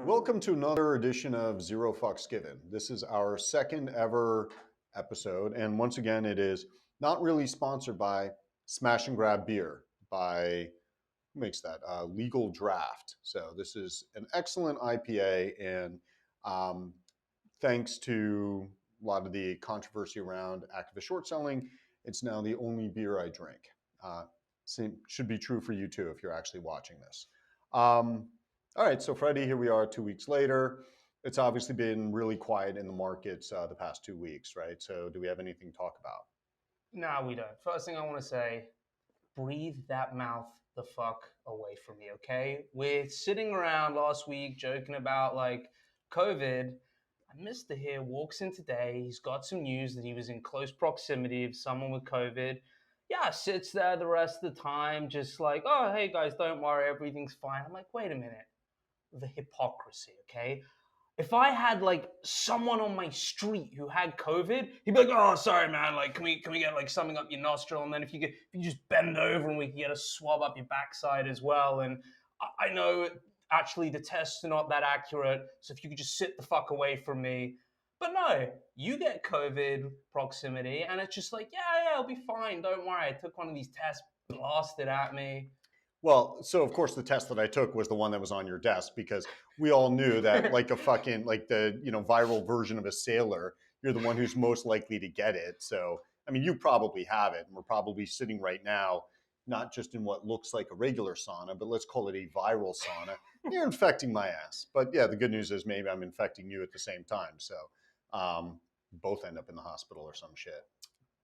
Welcome to another edition of Zero Fucks Given. This is our second ever episode, and once again, it is not really sponsored by Smash and Grab Beer, by, who makes that? Legal Draft. So this is an excellent IPA, and thanks to a lot of the controversy around activist short selling, it's now the only beer I drink. Should be true for you too if you're actually watching this. All right, so Freddy, here we are 2 weeks later. It's obviously been really quiet in the markets the past 2 weeks, right? So do we have anything to talk about? No, we don't. First thing I want to say, breathe that mouth the fuck away from me, okay? We're sitting around last week joking about like COVID. And Mr. Here walks in today. He's got some news that he was in close proximity of someone with COVID. Yeah, sits there the rest of the time, just like, oh, hey guys, don't worry, everything's fine. I'm like, wait a minute. The hypocrisy, okay? If I had like someone on my street who had COVID, he'd be like, "Oh, sorry, man. Like, can we get like something up your nostril? And then if you just bend over and we can get a swab up your backside as well." And I know actually the tests are not that accurate, so if you could just sit the fuck away from me. But no, you get COVID proximity, and it's just like, yeah, it'll be fine. Don't worry. I took one of these tests, blasted at me. Well, so of course the test that I took was the one that was on your desk because we all knew that like a fucking, like the, viral version of a sailor, you're the one who's most likely to get it. So, I mean, you probably have it, and we're probably sitting right now, not just in what looks like a regular sauna, but let's call it a viral sauna. You're infecting my ass. But yeah, the good news is maybe I'm infecting you at the same time. So both end up in the hospital or some shit.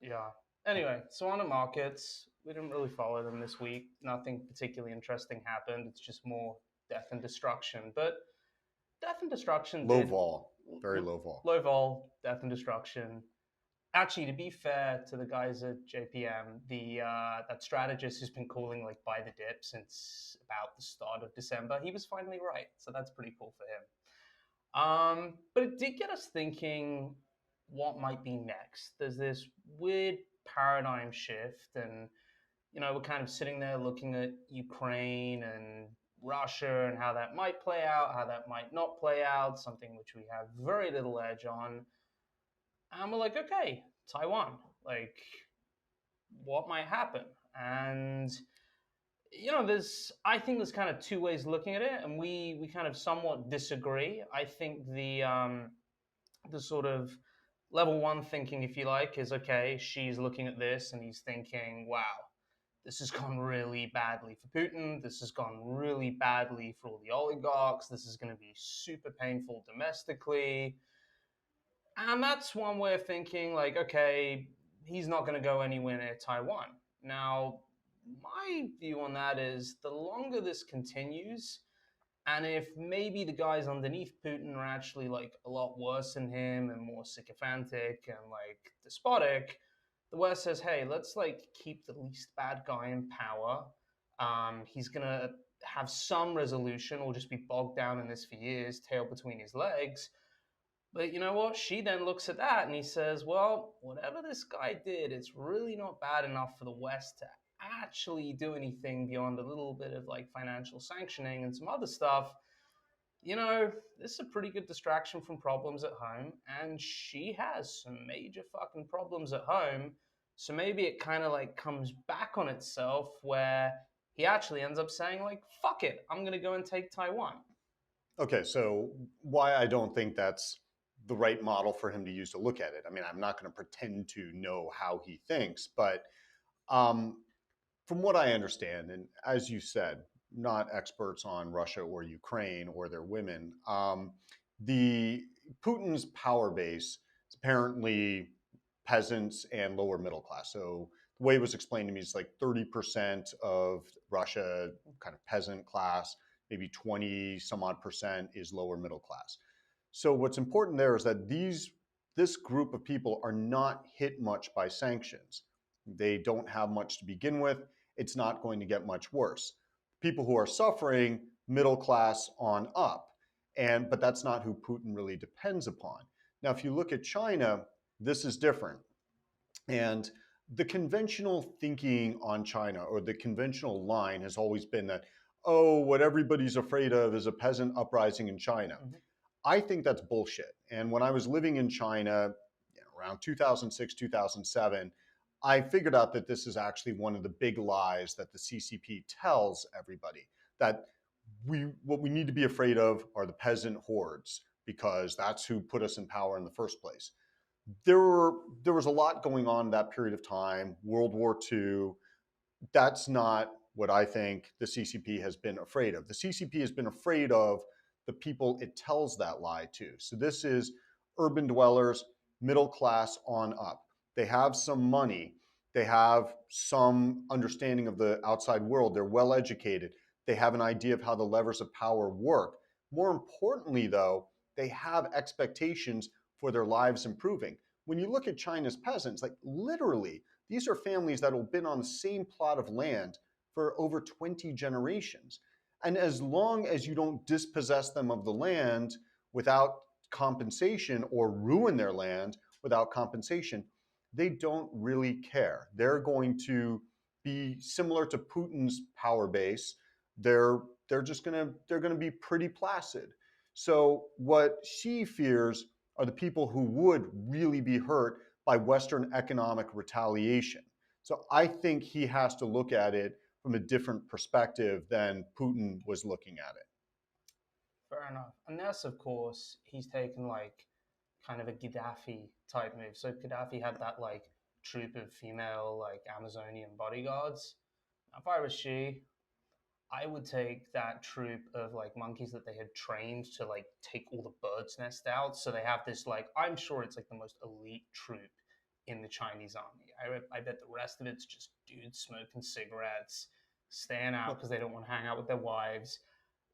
Yeah. Anyway, so on the markets, we didn't really follow them this week. Nothing particularly interesting happened. It's just more death and destruction. But death and destruction Low vol, very low vol. Low vol, death and destruction. Actually, to be fair to the guys at JPM, that strategist who's been calling like buy the dip since about the start of December, he was finally right. So that's pretty cool for him. But it did get us thinking what might be next. There's this weird paradigm shift, and we're kind of sitting there looking at Ukraine and Russia and how that might play out, how that might not play out, something which we have very little edge on. And we're like, okay, Taiwan, like what might happen? And I think there's kind of two ways looking at it, and we kind of somewhat disagree. I think the sort of level one thinking, if you like, is okay, Xi's looking at this and he's thinking, wow, this has gone really badly for Putin. This has gone really badly for all the oligarchs. This is going to be super painful domestically. And that's one way of thinking, like, okay, he's not going to go anywhere near Taiwan. Now, my view on that is the longer this continues, and if maybe the guys underneath Putin are actually like a lot worse than him and more sycophantic and like despotic, the West says, hey, let's like keep the least bad guy in power. He's gonna have some resolution or just be bogged down in this for years, tail between his legs. But you know what? She then looks at that and he says, well, whatever this guy did, it's really not bad enough for the West to actually do anything beyond a little bit of like financial sanctioning and some other stuff. This is a pretty good distraction from problems at home, and she has some major fucking problems at home. So maybe it kind of like comes back on itself where he actually ends up saying like, fuck it, I'm going to go and take Taiwan. Okay, so why I don't think that's the right model for him to use to look at it. I mean, I'm not going to pretend to know how he thinks, but from what I understand, and as you said, not experts on Russia or Ukraine or their women, the Putin's power base is apparently peasants and lower middle class. So the way it was explained to me is like 30% of Russia, kind of peasant class, maybe 20 some odd percent is lower middle class. So what's important there is that this group of people are not hit much by sanctions. They don't have much to begin with. It's not going to get much worse. People who are suffering, middle class on up. But that's not who Putin really depends upon. Now, if you look at China, this is different. And the conventional thinking on China, or the conventional line, has always been that, oh, what everybody's afraid of is a peasant uprising in China. Mm-hmm. I think that's bullshit. And when I was living in China, around 2006, 2007, I figured out that this is actually one of the big lies that the CCP tells everybody, that what we need to be afraid of are the peasant hordes, because that's who put us in power in the first place. There was a lot going on in that period of time, World War II. That's not what I think the CCP has been afraid of. The CCP has been afraid of the people it tells that lie to. So this is urban dwellers, middle class on up. They have some money. They have some understanding of the outside world. They're well educated. They have an idea of how the levers of power work. More importantly, though, they have expectations for their lives improving. When you look at China's peasants, like literally, these are families that have been on the same plot of land for over 20 generations. And as long as you don't dispossess them of the land without compensation or ruin their land without compensation, they don't really care. They're going to be similar to Putin's power base. They're just they're gonna be pretty placid. So what she fears are the people who would really be hurt by Western economic retaliation. So I think he has to look at it from a different perspective than Putin was looking at it. Fair enough. Unless, of course, he's taken like kind of a Gaddafi type move. So Gaddafi had that like troop of female like Amazonian bodyguards. If I was she, I would take that troop of like monkeys that they had trained to like take all the birds' nest out. So they have this like, I'm sure it's like the most elite troop in the Chinese army. I bet the rest of it's just dudes smoking cigarettes, staying out because they don't want to hang out with their wives.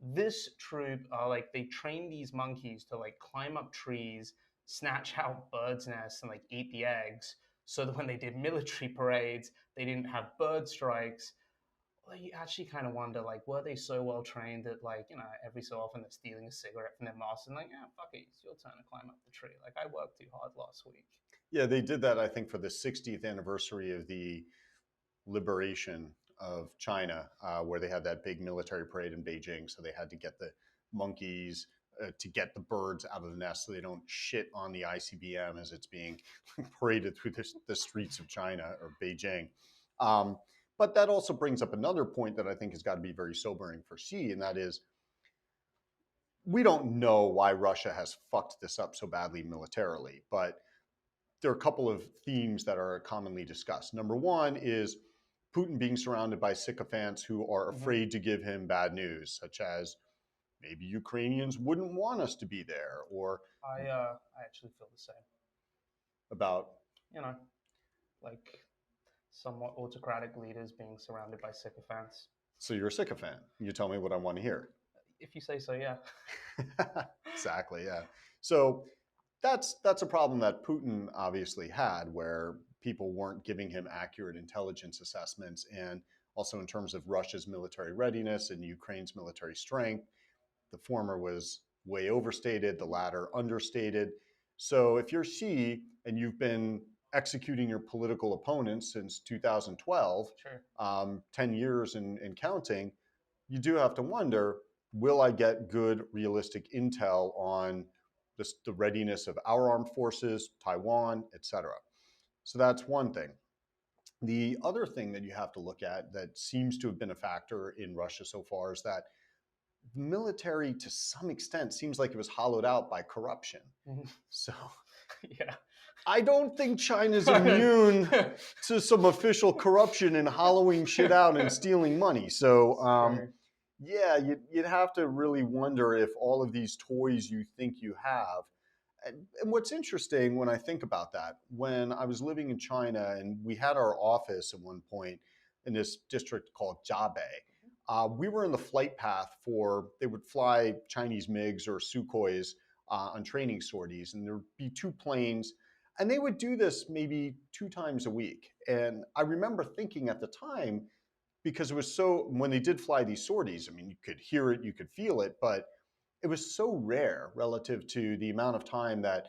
This troop are like, they train these monkeys to like climb up trees, snatch out birds' nests, and like eat the eggs. So that when they did military parades, they didn't have bird strikes. Well, you actually kind of wonder, like, were they so well trained that, like, every so often they're stealing a cigarette from their master and, like, yeah, fuck it, it's your turn to climb up the tree. Like, I worked too hard last week. Yeah, they did that, I think, for the 60th anniversary of the liberation of China, where they had that big military parade in Beijing. So they had to get the monkeys to get the birds out of the nest so they don't shit on the ICBM as it's being paraded through the streets of China or Beijing. But that also brings up another point that I think has got to be very sobering for Xi, and that is we don't know why Russia has fucked this up so badly militarily, but there are a couple of themes that are commonly discussed. Number one is Putin being surrounded by sycophants who are afraid to give him bad news, such as maybe Ukrainians wouldn't want us to be there, or I actually feel the same. about, You know, like somewhat autocratic leaders being surrounded by sycophants. so you're a sycophant. You tell me what I want to hear. If you say so, yeah. Exactly, yeah. So that's a problem that Putin obviously had, where people weren't giving him accurate intelligence assessments, and also in terms of Russia's military readiness and Ukraine's military strength. The former was way overstated, the latter understated. So if you're Xi and you've been executing your political opponents since 2012, Sure. 10 years and counting, you do have to wonder, will I get good, realistic intel on the readiness of our armed forces, Taiwan, etc.? So that's one thing. The other thing that you have to look at that seems to have been a factor in Russia so far is that the military, to some extent, seems like it was hollowed out by corruption. So Yeah. I don't think China's immune to some official corruption and hollowing shit out and stealing money. So Sure. yeah, you'd have to really wonder if all of these toys you think you have. And what's interesting when I think about that, when I was living in China and we had our office at one point in this district called Jiabei, we were in the flight path for, they would fly Chinese MiGs or Sukhois on training sorties, and there would be two planes, and they would do this maybe 2 times a week. And I remember thinking at the time, because it was so, when they did fly these sorties, I mean, you could hear it, you could feel it, but it was so rare relative to the amount of time that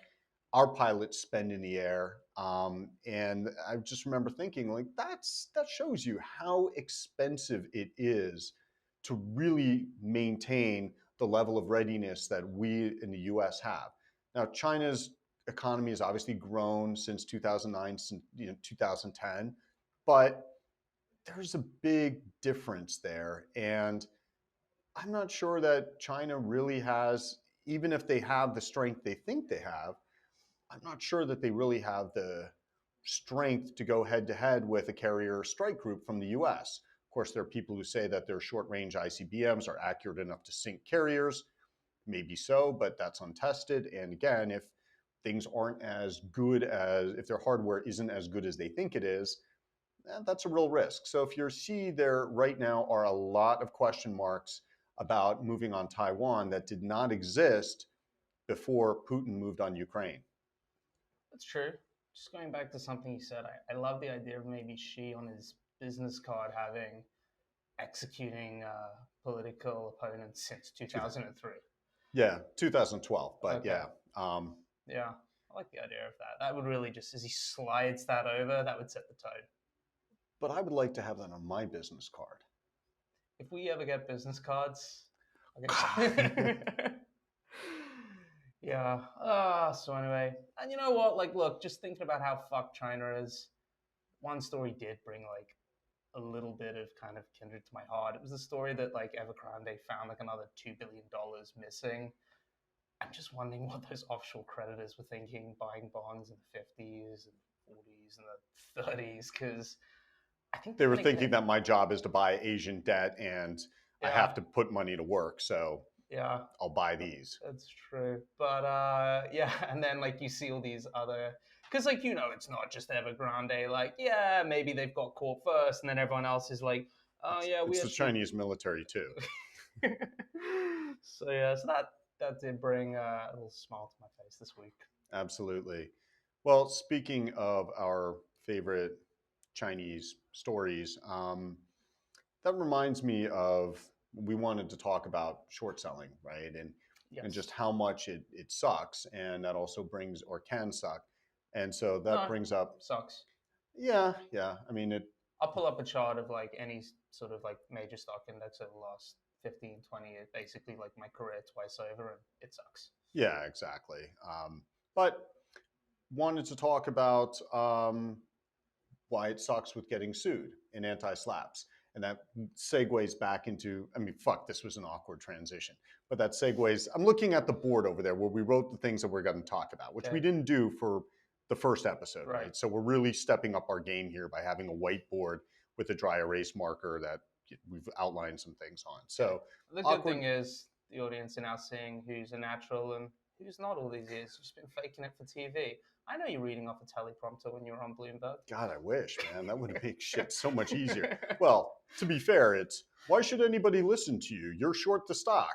our pilots spend in the air. And I just remember thinking, like, that shows you how expensive it is to really maintain the level of readiness that we in the US have. Now, China's economy has obviously grown since 2009, since 2010, but there's a big difference there. And I'm not sure that China really has, even if they have the strength they think they have, I'm not sure that they really have the strength to go head to head with a carrier strike group from the US. Of course, there are people who say that their short range ICBMs are accurate enough to sink carriers. Maybe so, but that's untested. And again, if things aren't as good as, if their hardware isn't as good as they think it is, that's a real risk. So if you see, there right now are a lot of question marks about moving on Taiwan that did not exist before Putin moved on Ukraine. That's true. Just going back to something you said, I love the idea of maybe Xi on his business card having executing political opponents since 2003. Yeah, 2012, but Okay. yeah. Yeah, I like the idea of that. That would really just, as he slides that over, that would set the tone. But I would like to have that on my business card. If we ever get business cards, I'll get yeah. So anyway, and you know what? Like, look, just thinking about how fucked China is, one story did bring like a little bit of kind of kindred to my heart. It was the story that like Evergrande found like another $2 billion missing. I'm just wondering what those offshore creditors were thinking, buying bonds in the 50s and 40s and the 30s, because I think they were thinking that my job is to buy Asian debt and I have to put money to work, so yeah, I'll buy these. that's true. But yeah, and then like you see all these other, because like it's not just Evergrande. Like yeah, maybe they've got caught first, and then everyone else is like, oh yeah, it's the Chinese military too. So yeah, so that did bring a little smile to my face this week. Absolutely. Well, speaking of our favorite Chinese stories, that reminds me of, we wanted to talk about short selling, right? And just how much it sucks, and that also brings, or can suck. And so that brings up sucks. Yeah. I mean, I'll pull up a chart of like any sort of like major stock index over the last 15, 20 years, basically like my career twice over, and it sucks. Yeah, exactly. But wanted to talk about why it sucks with getting sued in anti-SLAPPs. And that segues back into, I mean, fuck, this was an awkward transition. But that segues, I'm looking at the board over there where we wrote the things that we're going to talk about, which we didn't do for the first episode, right? So we're really stepping up our game here by having a whiteboard with a dry erase marker that we've outlined some things on. So the good thing is the audience are now seeing who's a natural and who's not all these years. You've just been faking it for TV. I know you're reading off a teleprompter when you're on Bloomberg. God, I wish, man. That would make shit so much easier. Well, to be fair, it's, why should anybody listen to you? You're short the stock.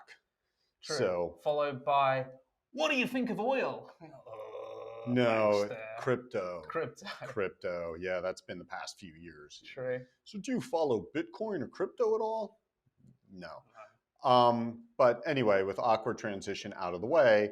True. So followed by, what do you think of oil? No, crypto. Yeah, that's been the past few years. True. So do you follow Bitcoin or crypto at all? No. But anyway, with awkward transition out of the way,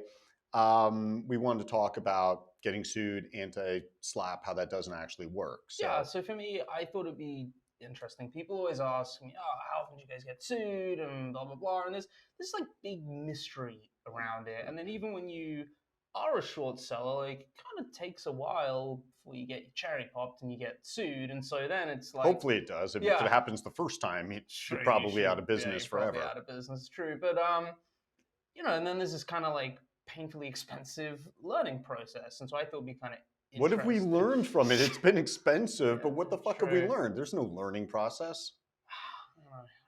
we wanted to talk about getting sued, anti-SLAPP, how that doesn't actually work. So for me, I thought it'd be interesting. People always ask me, oh, how often do you guys get sued and blah, blah, blah. And there's this like big mystery around it. And then even when you are a short seller, like it kind of takes a while before you get your cherry popped and you get sued. And so then it's like, hopefully it does. If it happens the first time, you're probably out of business forever. Out of business, true. But and then there's this kind of like painfully expensive learning process. And so I thought it'd be kind of what have we learned from it? It's been expensive, but what the fuck have we learned? There's no learning process.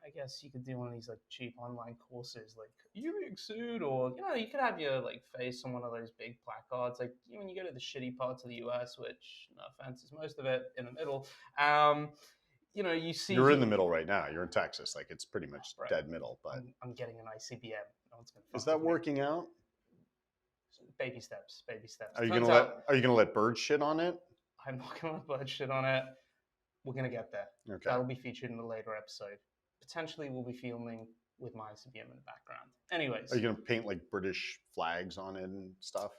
I guess you could do one of these like cheap online courses, like you being sued, or you could have your like face on one of those big placards, like when you go to the shitty parts of the US, which no offense is most of it in the middle. You see you're in the middle right now. You're in Texas, like it's pretty much dead middle. But I'm getting an ICBM. No one's gonna is that working out? Baby steps. Are you gonna let birds shit on it? I'm not gonna let birds shit on it. We're gonna get there. Okay. That'll be featured in a later episode. Potentially, we'll be filming with my ICBM in the background. Anyways, are you gonna paint like British flags on it and stuff?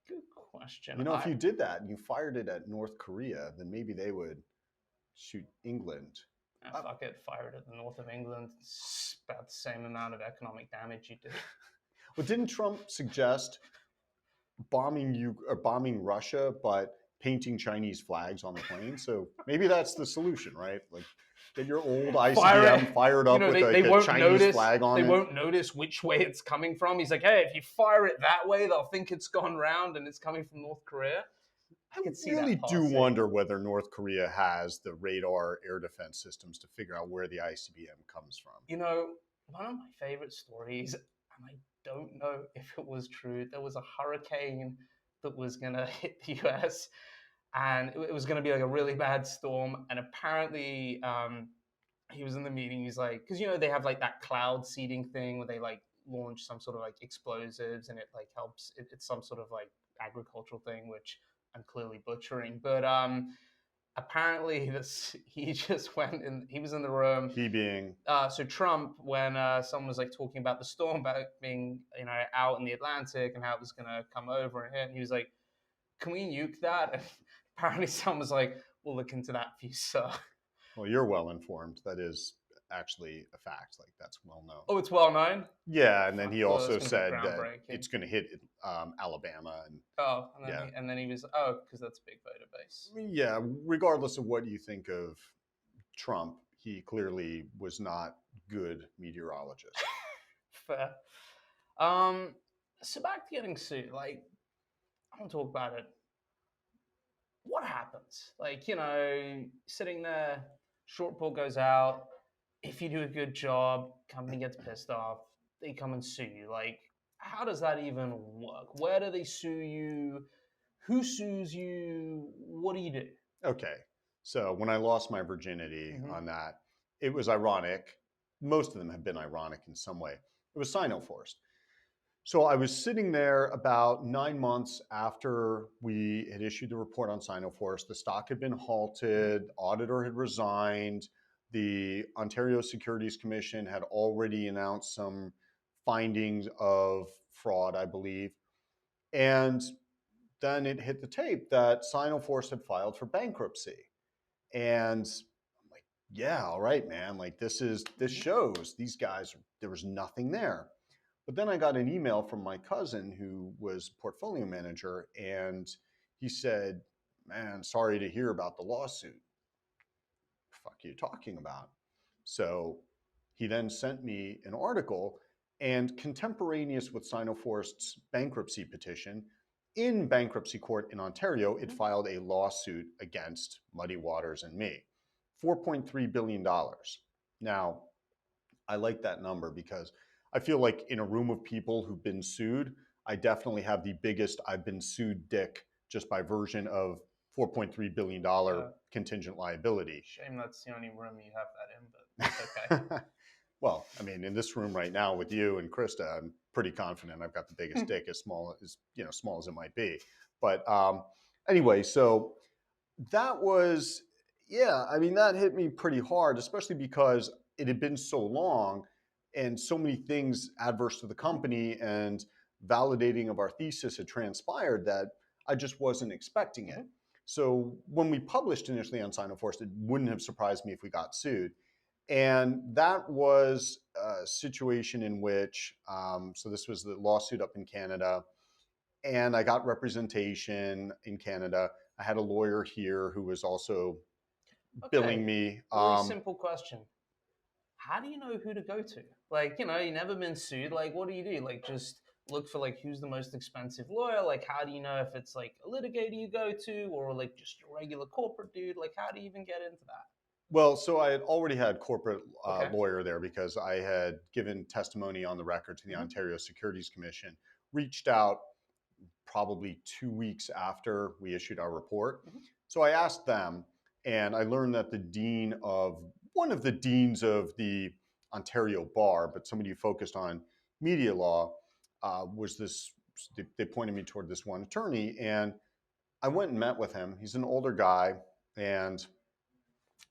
Good question. If you did that and you fired it at North Korea, then maybe they would shoot England Fuck it, fire it at the north of England. It's about the same amount of economic damage you do. Well, didn't Trump suggest bombing Russia, but painting Chinese flags on the plane? So maybe that's the solution, right? Like, get your old ICBM fired up with they a won't Chinese notice, flag on it. They won't notice which way it's coming from. He's like, hey, if you fire it that way, they'll think it's gone round and it's coming from North Korea. I really do wonder whether North Korea has the radar air defense systems to figure out where the ICBM comes from. You know, one of my favorite stories, and I don't know if it was true, there was a hurricane that was going to hit the US, and it was going to be like a really bad storm. And apparently, he was in the meeting. He's like, because they have like that cloud seeding thing where they like launch some sort of like explosives, and it like helps. It's some sort of like agricultural thing, which I'm clearly butchering. But apparently, he just went and he was in the room. He being so Trump, when someone was like talking about the storm, about being out in the Atlantic and how it was going to come over and hit, and he was like, "Can we nuke that?" And apparently, someone was like, "We'll look into that for you, sir." Well, you're well informed. That is actually a fact. Like, that's well known. Oh, it's well known? Yeah, and then he also said that it's going to hit Alabama. And then he was, because that's a big voter base. Yeah, regardless of what you think of Trump, he clearly was not good meteorologist. Fair. So back to getting sued. Like, I want to talk about it. What happens? Like, sitting there, short ball goes out. If you do a good job, company gets pissed off, they come and sue you. Like, how does that even work? Where do they sue you? Who sues you? What do you do? Okay, so when I lost my virginity on that, it was ironic. Most of them have been ironic in some way. It was Sino-forced. So I was sitting there about 9 months after we had issued the report on Sino-forced. The stock had been halted, auditor had resigned. The Ontario Securities Commission had already announced some findings of fraud, I believe. And then it hit the tape that Sino-forced had filed for bankruptcy. And I'm like, yeah, all right, man. Like, this shows these guys, there was nothing there. But then I got an email from my cousin who was portfolio manager, and he said, man, sorry to hear about the lawsuit. Fuck you talking about? So he then sent me an article, and contemporaneous with Sino-forced's bankruptcy petition, in bankruptcy court in Ontario, it filed a lawsuit against Muddy Waters and me, $4.3 billion. Now, I like that number because I feel like in a room of people who've been sued, I definitely have the biggest I've been sued dick just by version of $4.3 billion contingent liability. Shame that's the only room you have that in, but that's okay. Well, I mean, in this room right now with you and Krista, I'm pretty confident I've got the biggest dick, as small as it might be. But anyway, so that was, I mean, that hit me pretty hard, especially because it had been so long and so many things adverse to the company and validating of our thesis had transpired that I just wasn't expecting it. So when we published initially on Sino-forced, it wouldn't have surprised me if we got sued. And that was a situation in which, so this was the lawsuit up in Canada, and I got representation in Canada. I had a lawyer here who was also billing me. Very simple question. How do you know who to go to? Like, you've never been sued. Like, what do you do? Like, just look for like who's the most expensive lawyer? Like, how do you know if it's like a litigator you go to or like just your regular corporate dude? Like, how do you even get into that? Well, so I had already had corporate lawyer there because I had given testimony on the record to the Ontario Securities Commission, reached out probably 2 weeks after we issued our report. So I asked them, and I learned that one of the deans of the Ontario bar, but somebody who focused on media law, they pointed me toward this one attorney, and I went and met with him. He's an older guy, and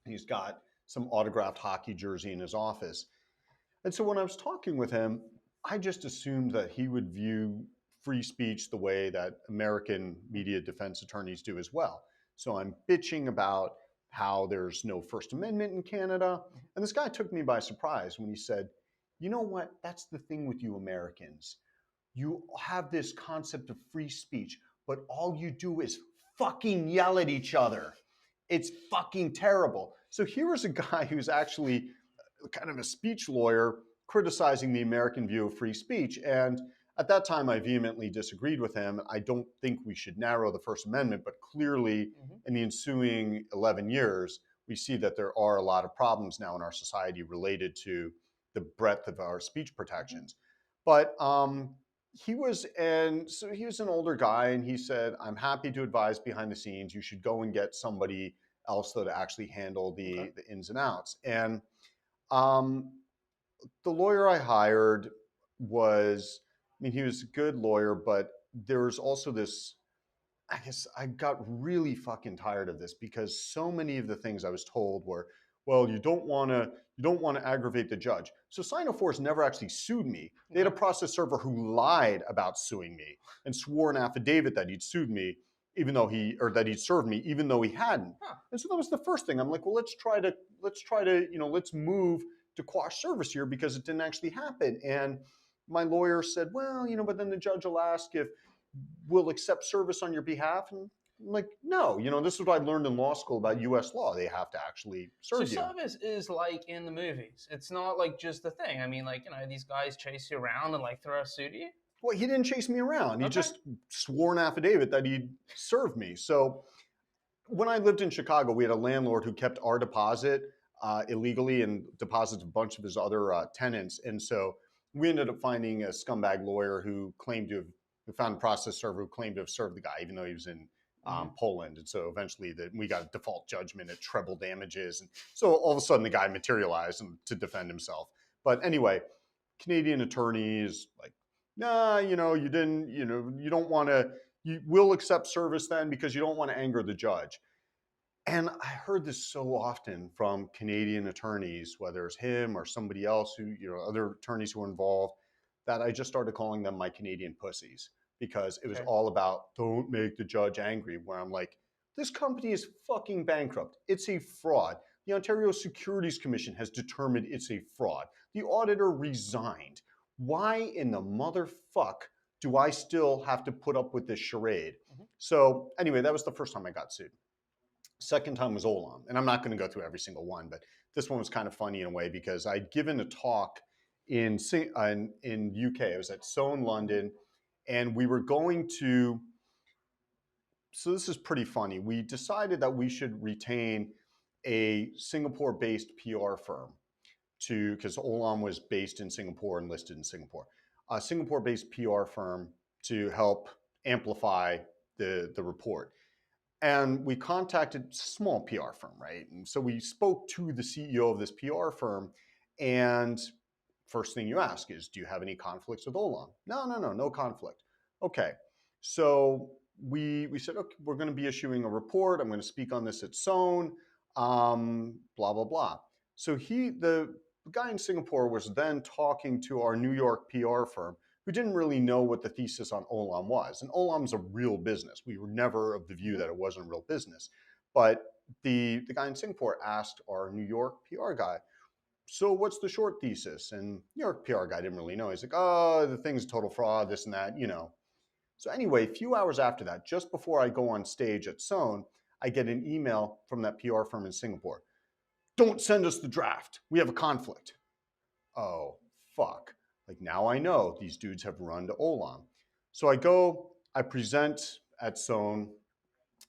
he's got some autographed hockey jersey in his office. And so when I was talking with him, I just assumed that he would view free speech the way that American media defense attorneys do as well. So I'm bitching about how there's no First Amendment in Canada. And this guy took me by surprise when he said, you know what? That's the thing with you Americans. You have this concept of free speech, but all you do is fucking yell at each other. It's fucking terrible. So here is a guy who's actually kind of a speech lawyer criticizing the American view of free speech. And at that time, I vehemently disagreed with him. I don't think we should narrow the First Amendment, but clearly in the ensuing 11 years, we see that there are a lot of problems now in our society related to the breadth of our speech protections. But he was an older guy, and he said, I'm happy to advise behind the scenes. You should go and get somebody else though to actually handle the ins and outs. And the lawyer I hired was, I mean, he was a good lawyer, but there was also this, I guess I got really fucking tired of this because so many of the things I was told were, well, you don't want to aggravate the judge. So Sinoforce never actually sued me. They had a process server who lied about suing me and swore an affidavit that he'd sued me, even though that he'd served me, even though he hadn't. And so that was the first thing. I'm like, well, let's try to, let's move to quash service here because it didn't actually happen. And my lawyer said, well, but then the judge will ask if we'll accept service on your behalf. And I'm like, no, this is what I learned in law school about US law. They have to actually serve you. So service is like in the movies. It's not like just a thing. I mean, like, these guys chase you around and like throw a suit at you. Well, he didn't chase me around. He just swore an affidavit that he'd served me. So when I lived in Chicago, we had a landlord who kept our deposit illegally and deposits a bunch of his other tenants. And so we ended up finding a scumbag lawyer who found a process server who claimed to have served the guy, even though he was in Poland. And so eventually we got a default judgment at treble damages. And so all of a sudden the guy materialized to defend himself. But anyway, Canadian attorneys like, nah, you don't want to, you will accept service then because you don't want to anger the judge. And I heard this so often from Canadian attorneys, whether it's him or somebody else who, other attorneys who are involved, that I just started calling them my Canadian pussies because it was all about don't make the judge angry, where I'm like, this company is fucking bankrupt. It's a fraud. The Ontario Securities Commission has determined it's a fraud. The auditor resigned. Why in the motherfuck do I still have to put up with this charade? So anyway, that was the first time I got sued. Second time was Olam. And I'm not going to go through every single one, but this one was kind of funny in a way because I'd given a talk in UK. I was at Sohn London, and we were going to, so this is pretty funny. We decided that we should retain a Singapore-based PR firm because Olam was based in Singapore and listed in Singapore. A Singapore-based PR firm to help amplify the report. And we contacted a small PR firm, right? And so we spoke to the CEO of this PR firm, and first thing you ask is, do you have any conflicts with Olam? No conflict. Okay, so we said, okay, we're going to be issuing a report. I'm going to speak on this at Sohn, blah, blah, blah. So the guy in Singapore was then talking to our New York PR firm, who didn't really know what the thesis on Olam was. And Olam's a real business. We were never of the view that it wasn't a real business. But the guy in Singapore asked our New York PR guy, so what's the short thesis? And New York PR guy didn't really know. He's like, oh, the thing's a total fraud, this and that, So anyway, a few hours after that, just before I go on stage at Sohn, I get an email from that PR firm in Singapore. Don't send us the draft. We have a conflict. Oh, fuck. Like, now I know these dudes have run to Olam. So I present at Sohn.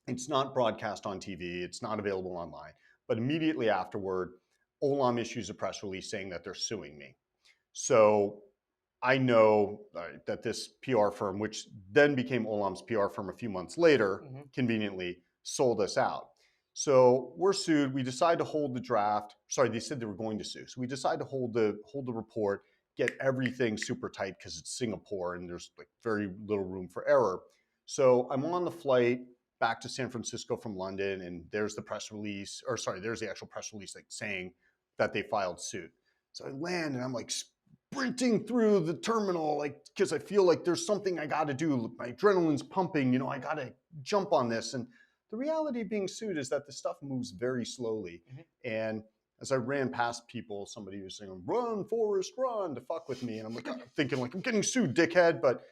It's not broadcast on TV. It's not available online. But immediately afterward, Olam issues a press release saying that they're suing me. So I know that this PR firm, which then became Olam's PR firm a few months later, conveniently sold us out. So we're sued. We decide to hold the draft. Sorry, they said they were going to sue. So we decide to hold the report, get everything super tight because it's Singapore and there's like very little room for error. So I'm on the flight back to San Francisco from London, and there's the press release, there's the actual press release like saying that they filed suit. So I land and I'm like sprinting through the terminal, like, because I feel like there's something I got to do. My adrenaline's pumping, I got to jump on this. And the reality of being sued is that the stuff moves very slowly. And as I ran past people, somebody was saying, "Run, Forrest, run," to fuck with me. And I'm like, thinking like, I'm getting sued, dickhead. But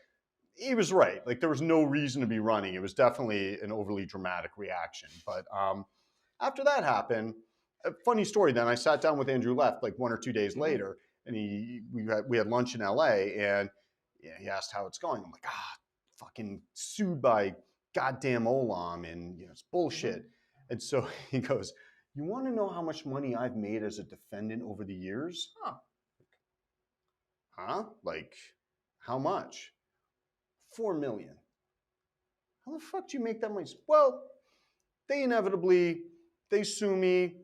he was right. Like, there was no reason to be running. It was definitely an overly dramatic reaction. But after that happened, a funny story. Then I sat down with Andrew Left like 1 or 2 days later, and we had lunch in LA, and he asked how it's going. I'm like, fucking sued by goddamn Olam, and it's bullshit. And so he goes, "You want to know how much money I've made as a defendant over the years?" Huh? Like, how much? 4 million. How the fuck do you make that money? Well, they sue me.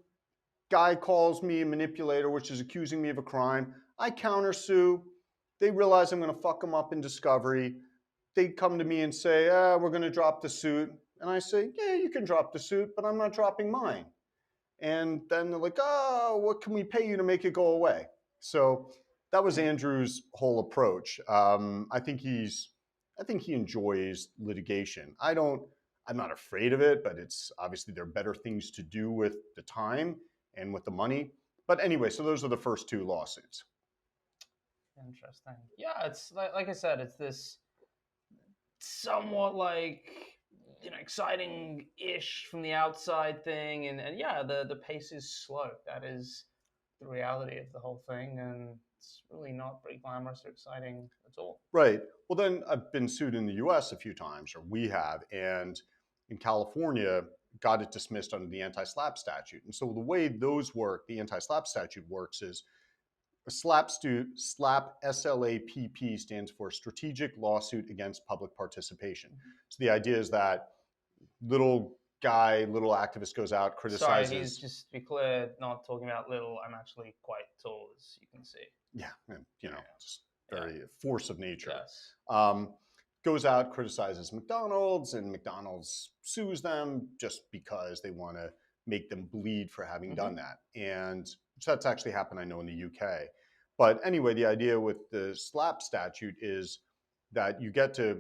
Guy calls me a manipulator, which is accusing me of a crime. I countersue. They realize I'm going to fuck them up in discovery. They come to me and say, we're going to drop the suit. And I say, yeah, you can drop the suit, but I'm not dropping mine. And then they're like, oh, what can we pay you to make it go away? So that was Andrew's whole approach. I think he enjoys litigation. I'm not afraid of it, but it's obviously there are better things to do with the time and with the money. But anyway, so those are the first 2 lawsuits. Interesting. Yeah, it's like I said, it's this somewhat like exciting-ish from the outside thing, and yeah, the pace is slow. That is the reality of the whole thing, and it's really not very glamorous or exciting at all. Right. Well, then I've been sued in the U.S. a few times, or we have, and in California got it dismissed under the anti-SLAPP statute. And so the way those work, the anti-SLAPP statute works, is a SLAPP, SLAPP stands for Strategic Lawsuit Against Public Participation. So the idea is that little activist goes out, criticizes. Sorry, he's, just to be clear, not talking about little. I'm actually quite tall, as you can see. Yeah, and just very force of nature. Yes. Goes out, criticizes McDonald's, and McDonald's sues them just because they want to make them bleed for having done that. And that's actually happened, I know, in the UK. But anyway, the idea with the SLAPP statute is that you get to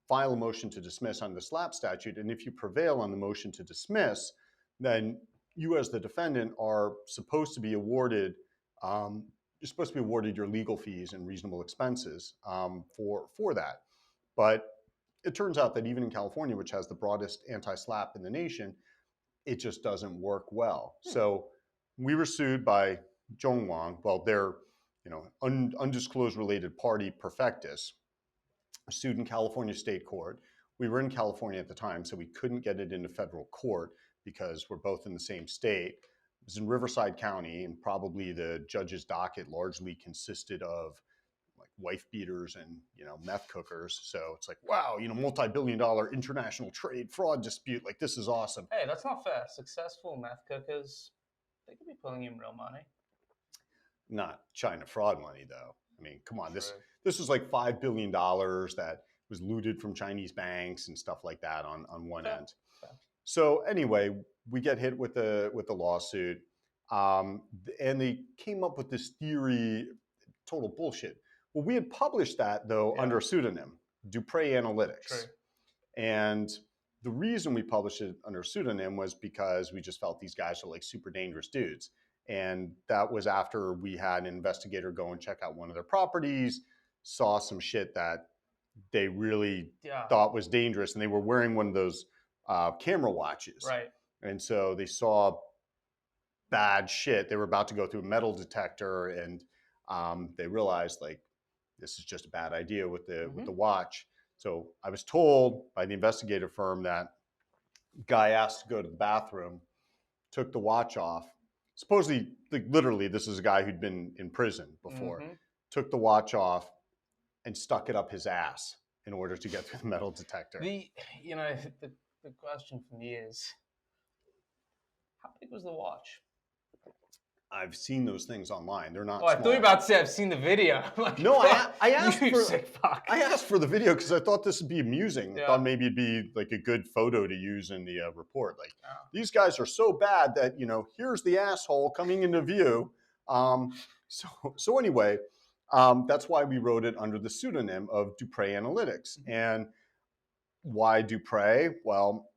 file a motion to dismiss on the SLAPP statute, and if you prevail on the motion to dismiss, then you as the defendant are supposed to be awarded you're supposed to be awarded your legal fees and reasonable expenses for that. But it turns out that even in California, which has the broadest anti-SLAPP in the nation, it just doesn't work well. So we were sued by Zhongwang, well, their undisclosed related party, Perfectus, sued in California state court. We were in California at the time, so we couldn't get it into federal court because we're both in the same state. It was in Riverside County, and probably the judge's docket largely consisted of like wife beaters and meth cookers. So it's like, wow, multi-billion-dollar international trade fraud dispute. Like, this is awesome. Hey, that's not fair. Successful meth cookers, they could be pulling in real money. Not China fraud money, though. I mean, come on, this was like $5 billion that was looted from Chinese banks and stuff like that on one end. So anyway, we get hit with the lawsuit, and they came up with this theory, total bullshit. Well, we had published that, though, under a pseudonym, Dupre Analytics. True. And the reason we published it under a pseudonym was because we just felt these guys are like super dangerous dudes. And that was after we had an investigator go and check out one of their properties, saw some shit that they really thought was dangerous. And they were wearing one of those camera watches. Right. And so they saw bad shit. They were about to go through a metal detector, and they realized, like, this is just a bad idea with the watch. So I was told by the investigative firm that guy asked to go to the bathroom, took the watch off. Supposedly, like, literally, this is a guy who'd been in prison before. Took the watch off and stuck it up his ass in order to get through the metal detector. The question for me is, how big was the watch? I've seen those things online. They're not. Oh, I thought you were about to say I've seen the video. Like, no, I asked you for sick fuck. I asked for the video because I thought this would be amusing. Yeah. I thought maybe it'd be like a good photo to use in the report. Like, these guys are so bad that here's the asshole coming into view. So anyway, that's why we wrote it under the pseudonym of Dupre Analytics. And why Dupre? Well,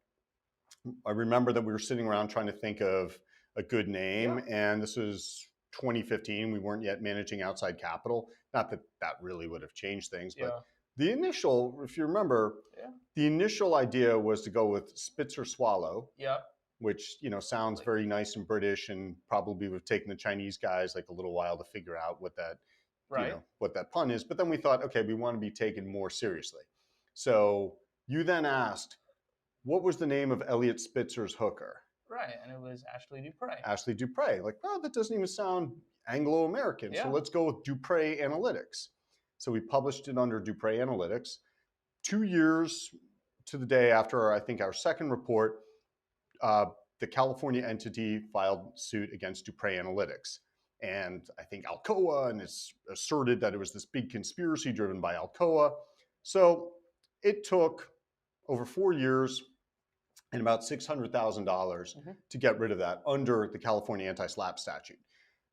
I remember that we were sitting around trying to think of a good name, Yeah. and this was 2015. We weren't yet managing outside capital. Not that that really would have changed things, but Yeah. the initial, if you remember, Yeah. the initial idea was to go with Spitzer Swallow, Yeah. which sounds Like, very nice and British, and probably would have taken the Chinese guys like a little while to figure out what that right. what that pun is. But then we thought, okay, we want to be taken more seriously. So you then asked, what was the name of Elliot Spitzer's hooker? Right. And it was Ashley Dupre. Ashley Dupre. Like, well, that doesn't even sound Anglo-American. So Yeah. let's go with Dupre Analytics. So we published it under Dupre Analytics. 2 years to the day after, I think, our second report, the California entity filed suit against Dupre Analytics. And I think Alcoa, and it's asserted that it was this big conspiracy driven by Alcoa. So it took over 4 years and about $600,000 to get rid of that under the California Anti-SLAPP statute.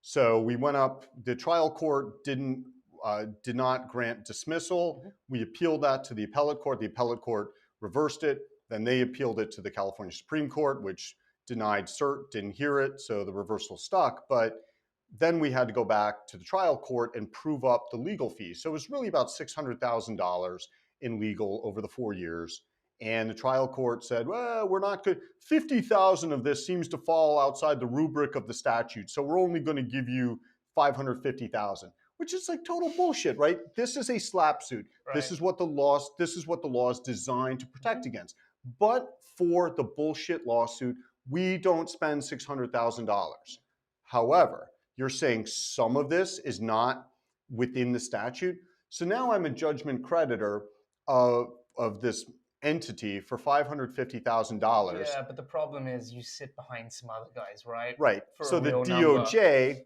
So we went up, the trial court did not grant dismissal. We appealed that to the appellate court. The appellate court reversed it. Then they appealed it to the California Supreme Court, which denied cert, didn't hear it, so the reversal stuck. But then we had to go back to the trial court and prove up the legal fees. So it was really about $600,000 in legal over the 4 years. And the trial court said, well, we're not good. 50,000 of this seems to fall outside the rubric of the statute. So we're only going to give you 550,000, which is like total bullshit, right? This is a SLAPP suit. Right. This is what the law is designed to protect against. But for the bullshit lawsuit, we don't spend $600,000. However, you're saying some of this is not within the statute. So now I'm a judgment creditor of this entity for $550,000. Yeah, but the problem is you sit behind some other guys, right? Right. For So a the real DOJ,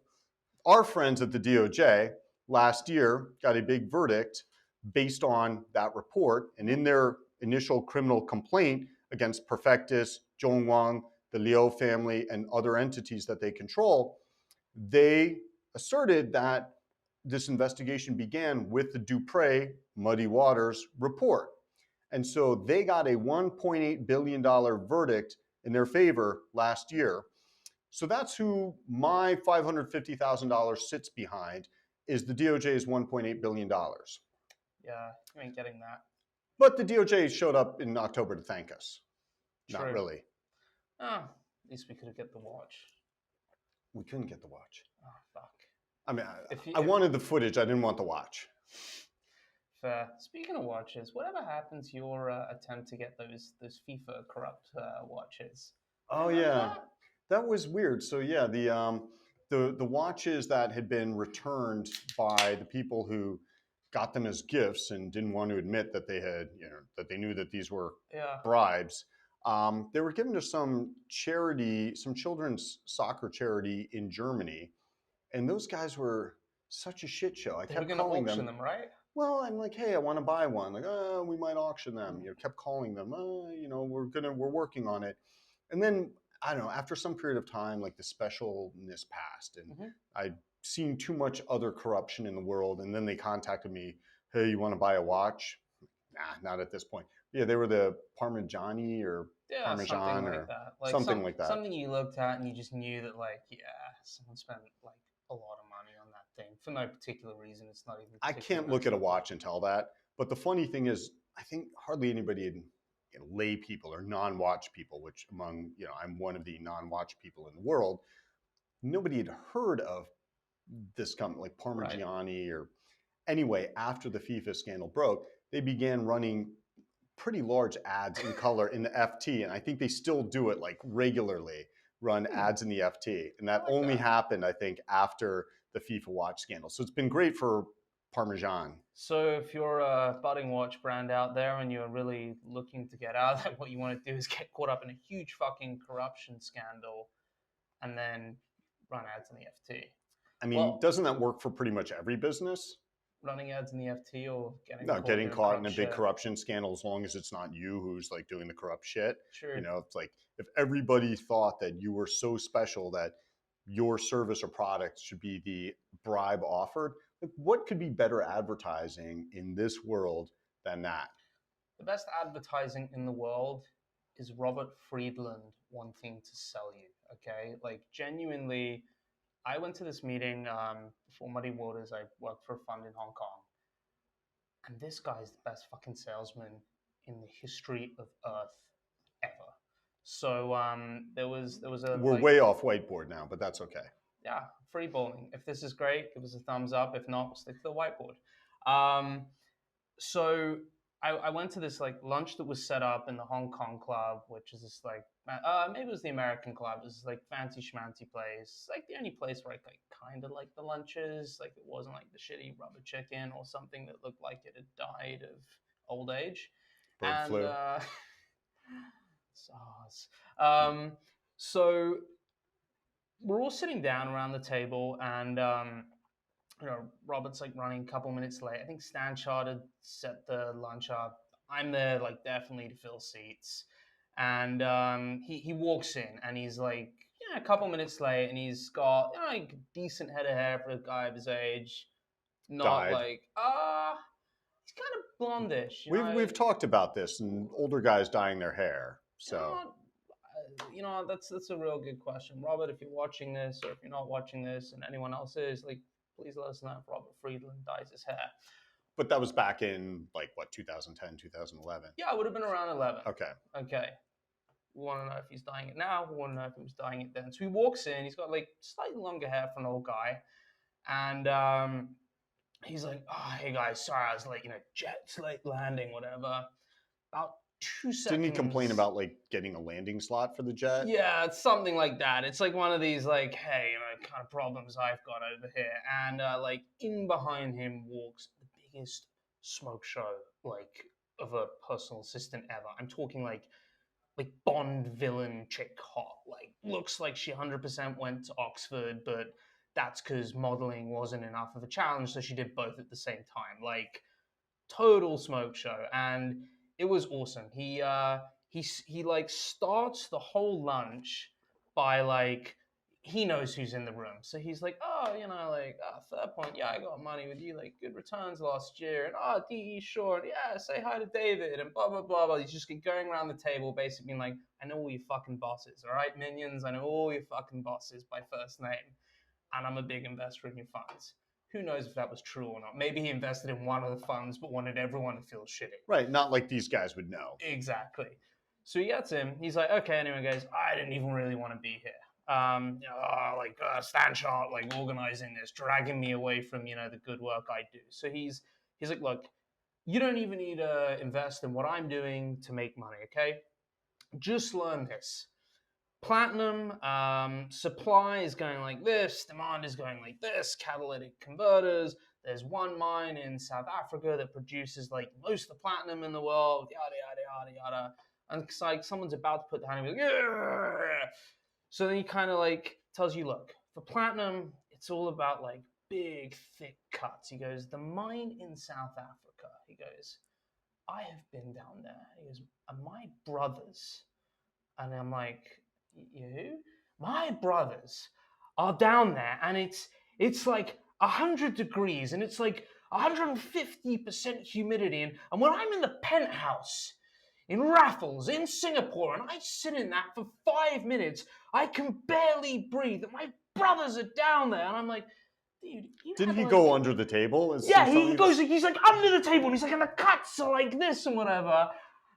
our friends at the DOJ last year got a big verdict based on that report. And in their initial criminal complaint against Perfectus, Zhongwang, the Liu family, and other entities that they control, they asserted that this investigation began with the Dupre Muddy Waters report. And so they got a $1.8 billion verdict in their favor last year. So that's who my $550,000 sits behind, is the DOJ's $1.8 billion. Yeah, you ain't getting that. But the DOJ showed up in October to thank us. True. Not really. Oh, at least we could have get the watch. We couldn't get the watch. Oh, fuck. I mean, I wanted the footage. I didn't want the watch. Fair. Speaking of watches, whatever happened to your attempt to get those FIFA corrupt watches? Oh yeah, that was weird. So yeah, the watches that had been returned by the people who got them as gifts and didn't want to admit that they had, that they knew that these were bribes. They were given to some charity, some children's soccer charity in Germany, and those guys were such a shit show. I kept calling them, right? Well, I'm like, hey, I want to buy one. Like, oh, we might auction them. Kept calling them. We're working on it. And then I don't know. After some period of time, like the specialness passed, and I'd seen too much other corruption in the world. And then they contacted me. Hey, you want to buy a watch? Nah, not at this point. Yeah, they were the Parmigiani or Parmesan or something like that. Something you looked at and you just knew that, like, yeah, someone spent like a lot of money on that thing for no particular reason. It's not even. I can't look at a watch and tell that. But the funny thing is, I think hardly anybody in lay people or non-watch people, which among, I'm one of the non-watch people in the world, nobody had heard of this company like Parmigiani or anyway, after the FIFA scandal broke, they began running pretty large ads in color in the FT. And I think they still do it like regularly, run ads in the FT. And that only happened, I think, after the FIFA watch scandal. So it's been great for Parmesan. So if you're a budding watch brand out there and you're really looking to get out of that, what you want to do is get caught up in a huge fucking corruption scandal and then run ads in the FT. I mean, doesn't that work for pretty much every business? Running ads in the FT or getting caught in a big corruption scandal, as long as it's not you who's like doing the corrupt shit. Sure. It's like if everybody thought that you were so special that your service or product should be the bribe offered, like what could be better advertising in this world than that? The best advertising in the world is Robert Friedland wanting to sell you. Okay, like genuinely, I went to this meeting before Muddy Waters. I worked for a fund in Hong Kong, and this guy is the best fucking salesman in the history of Earth ever. So there was a We're way off whiteboard now, but that's okay. yeah, free balling. If this is great, give us a thumbs up. If not, stick to the whiteboard. Um, so I went to this like lunch that was set up in the Hong Kong club, which is this like maybe it was the American club. It was like fancy schmancy place. It's like the only place where I like kind of like the lunches. Like it wasn't like the shitty rubber chicken or something that looked like it had died of old age. Bird And flu. SARS. So we're all sitting down around the table, and Robert's like running a couple minutes late. I think Stan Chart set the lunch up. I'm there, like definitely to fill seats, and he walks in, and he's like, a couple minutes late, and he's got like a decent head of hair for a guy of his age. Not Died. like he's kind of blondish. We've talked about this and older guys dyeing their hair. So that's a real good question, Robert. If you're watching this, or if you're not watching this, and anyone else is, like, please let us know if Robert Friedland dyes his hair. But that was back in like what, 2010, 2011. Yeah, it would have been around 11. Okay. We want to know if he's dyeing it now. We want to know if he was dyeing it then. So he walks in. He's got like slightly longer hair for an old guy, and he's like, "Oh, hey guys, sorry, I was late. Jet's late landing, whatever." About 2 seconds. Didn't he complain about like getting a landing slot for the jet? Yeah, it's something like that. It's like one of these like, hey, kind of problems I've got over here. And like in behind him walks the biggest smoke show like of a personal assistant ever. I'm talking like Bond villain chick hot. Like looks like she 100% went to Oxford, but that's because modeling wasn't enough of a challenge, so she did both at the same time. Like total smoke show, and it was awesome. He like starts the whole lunch by like he knows who's in the room, so he's like, oh, Third Point, yeah, I got money with you, like good returns last year, and DE Short, yeah, say hi to David, and blah blah blah blah. He's just going around the table, basically being like, I know all your fucking bosses, all right, minions, I know all your fucking bosses by first name, and I'm a big investor in your funds. Who knows if that was true or not? Maybe he invested in one of the funds but wanted everyone to feel shitty. Right, not like these guys would know. Exactly. So he gets him. He's like, okay, anyway, guys, I didn't even really want to be here. Stan Chart, like organizing this, dragging me away from, the good work I do. So he's like, look, you don't even need to invest in what I'm doing to make money, okay? Just learn this. Platinum supply is going like this, demand is going like this, catalytic converters. There's one mine in South Africa that produces like most of the platinum in the world, yada, yada, yada, yada. And it's like someone's about to put the hand in, like, yeah. So then he kind of like tells you, look, for platinum, it's all about like big, thick cuts. He goes, the mine in South Africa, he goes, I have been down there. He goes, and my brothers, and I'm like, you? My brothers are down there, and it's like 100 degrees, and it's like 150% humidity, and when I'm in the penthouse in Raffles in Singapore, and I sit in that for 5 minutes, I can barely breathe, and my brothers are down there, and I'm like, dude, didn't he go under the table? Yeah, he goes. He's like under the table, and he's like, and the cuts are like this and whatever,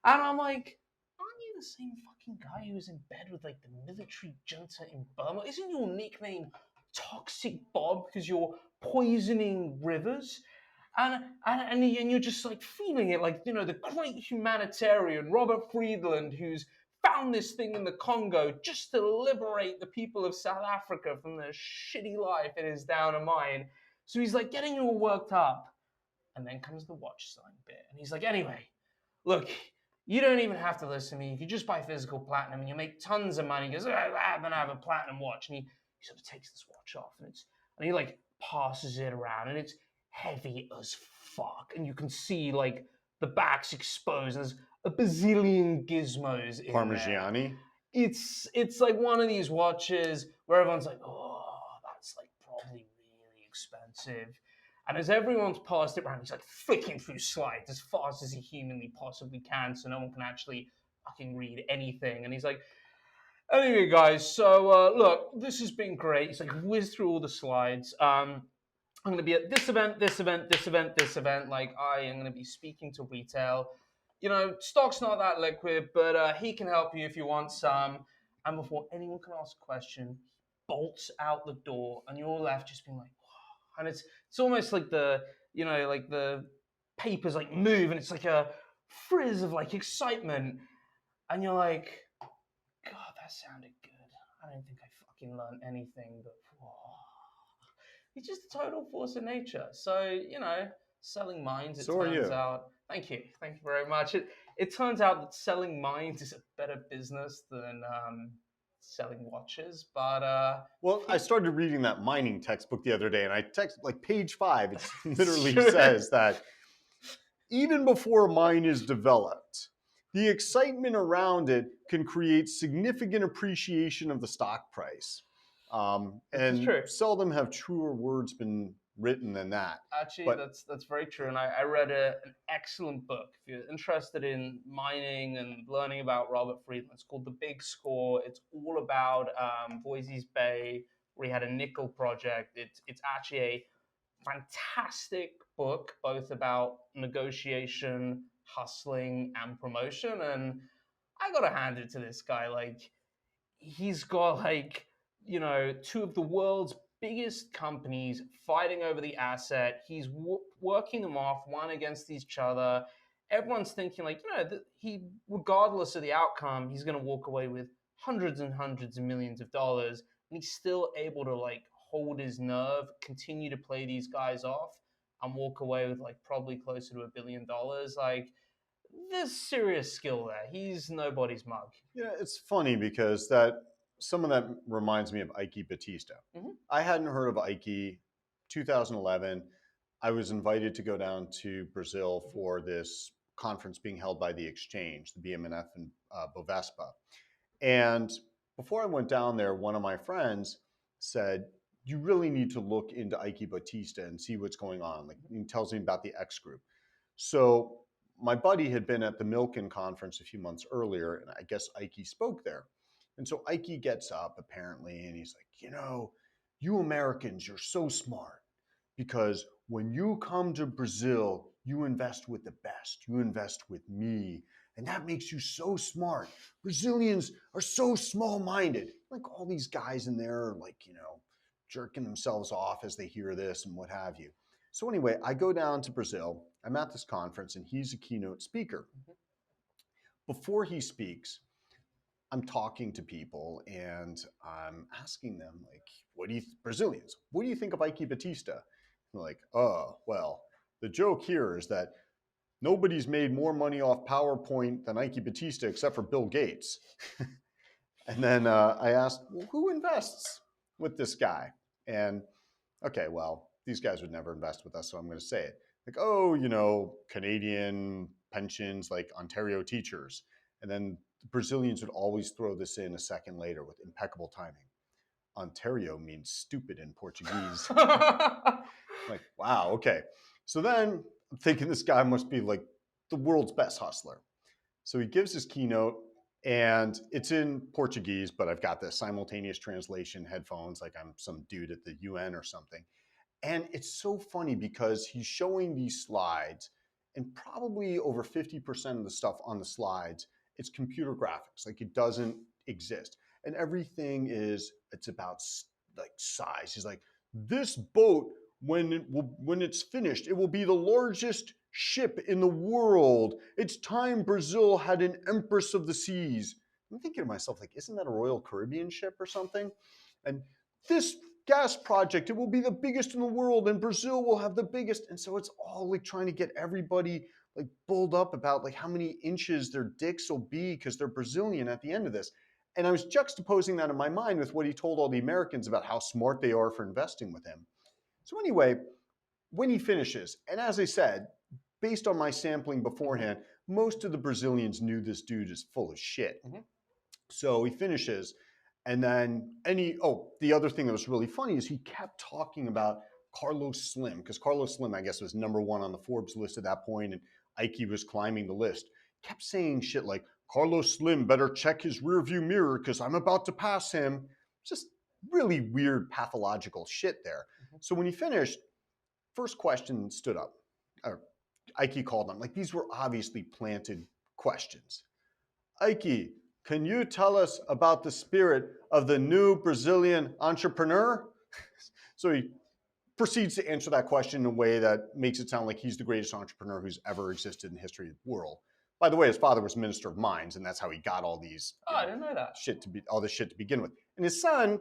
and I'm like, aren't you the same fucking guy who was in bed with like the military junta in Burma? Isn't your nickname Toxic Bob because you're poisoning rivers? And you're just like feeling it, like, the great humanitarian Robert Friedland, who's found this thing in the Congo just to liberate the people of South Africa from the shitty life it is down a mine. So he's like getting you all worked up, and then comes the watch selling bit, and he's like, anyway, look, you don't even have to listen to me. You can just buy physical platinum and you make tons of money. He goes, I'm gonna have a platinum watch, and he sort of takes this watch off, and he like passes it around, and it's heavy as fuck, and you can see like the back's exposed, and there's a bazillion gizmos in Parmigiani. There. It's like one of these watches where everyone's like, oh, that's like probably really expensive. And as everyone's passed it around, he's like flicking through slides as fast as he humanly possibly can, so no one can actually fucking read anything. And he's like, anyway, guys, so look, this has been great. He's like, whiz through all the slides. I'm going to be at this event, this event, this event, this event. Like, I am going to be speaking to retail. You know, stock's not that liquid, but he can help you if you want some. And before anyone can ask a question, bolts out the door, and you're all left just being like, wow. And it's almost like like the papers like move, and it's like a frizz of like excitement, and you're like, God, that sounded good. I don't think I fucking learned anything, but whoa. He's just a total force of nature. So, selling minds, it So are turns you. out. Thank you. Thank you very much. It turns out that selling minds is a better business than selling watches. But Well, I started reading that mining textbook the other day, and I texted like page 5. It literally Sure. says that even before a mine is developed, the excitement around it can create significant appreciation of the stock price. This is And true. seldom have truer words been written than that. Actually, But that's very true. And I read an excellent book. If you're interested in mining and learning about Robert Friedland, it's called The Big Score. It's all about Boise's Bay, where he had a nickel project. It's actually a fantastic book, both about negotiation, hustling, and promotion. And I gotta hand it to this guy. Like, he's got two of the world's biggest companies fighting over the asset. He's working them off one against each other. Everyone's thinking he, regardless of the outcome, he's going to walk away with hundreds and hundreds of millions of dollars, and he's still able to hold his nerve, continue to play these guys off, and walk away with probably closer to $1 billion. There's serious skill there. He's nobody's mug. yeah, it's funny because some of that reminds me of Eike Batista. Mm-hmm. I hadn't heard of Eike. 2011, I was invited to go down to Brazil for this conference being held by the exchange, the BM&F and Bovespa. And before I went down there, one of my friends said, you really need to look into Eike Batista and see what's going on. Like, he tells me about the X group. So my buddy had been at the Milken conference a few months earlier, and I guess Eike spoke there. And so Eike gets up apparently, and he's like, you Americans, you're so smart, because when you come to Brazil, you invest with the best. You invest with me. And that makes you so smart. Brazilians are so small-minded. Like, all these guys in there are jerking themselves off as they hear this and what have you. So anyway, I go down to Brazil. I'm at this conference, and he's a keynote speaker. Before he speaks, I'm talking to people, and I'm asking them, Brazilians, what do you think of Eike Batista? They're like, oh, well, the joke here is that nobody's made more money off PowerPoint than Eike Batista except for Bill Gates. And then I asked, well, who invests with this guy? And okay, well, these guys would never invest with us, so I'm going to say it. Like, oh, Canadian pensions, like Ontario teachers. And then the Brazilians would always throw this in a second later with impeccable timing. Ontario means stupid in Portuguese. Like, wow, okay. So then I'm thinking this guy must be like the world's best hustler. So he gives his keynote, and it's in Portuguese, but I've got the simultaneous translation headphones, like I'm some dude at the UN or something. And it's so funny because he's showing these slides, and probably over 50% of the stuff on the slides, it's computer graphics. Like, it doesn't exist. And everything it's about like size. He's like, this boat, when it's finished, it will be the largest ship in the world. It's time Brazil had an Empress of the Seas. I'm thinking to myself, like, isn't that a Royal Caribbean ship or something? And this gas project, it will be the biggest in the world, and Brazil will have the biggest. And so it's all like trying to get everybody like bulled up about like how many inches their dicks will be because they're Brazilian at the end of this. And I was juxtaposing that in my mind with what he told all the Americans about how smart they are for investing with him. So anyway, when he finishes, and as I said, based on my sampling beforehand, most of the Brazilians knew this dude is full of shit. Mm-hmm. So he finishes, and then the other thing that was really funny is he kept talking about Carlos Slim, because Carlos Slim, I guess, was #1 on the Forbes list at that point, and Eike was climbing the list. kept saying shit like, Carlos Slim better check his rearview mirror because I'm about to pass him. Just really weird pathological shit there. So when he finished, first question stood up. Or Eike called them. Like, these were obviously planted questions. Eike, can you tell us about the spirit of the new Brazilian entrepreneur? So he proceeds to answer that question in a way that makes it sound like he's the greatest entrepreneur who's ever existed in the history of the world. By the way, his father was Minister of Mines, and that's how he got all these I didn't know that. all this shit to begin with. And his son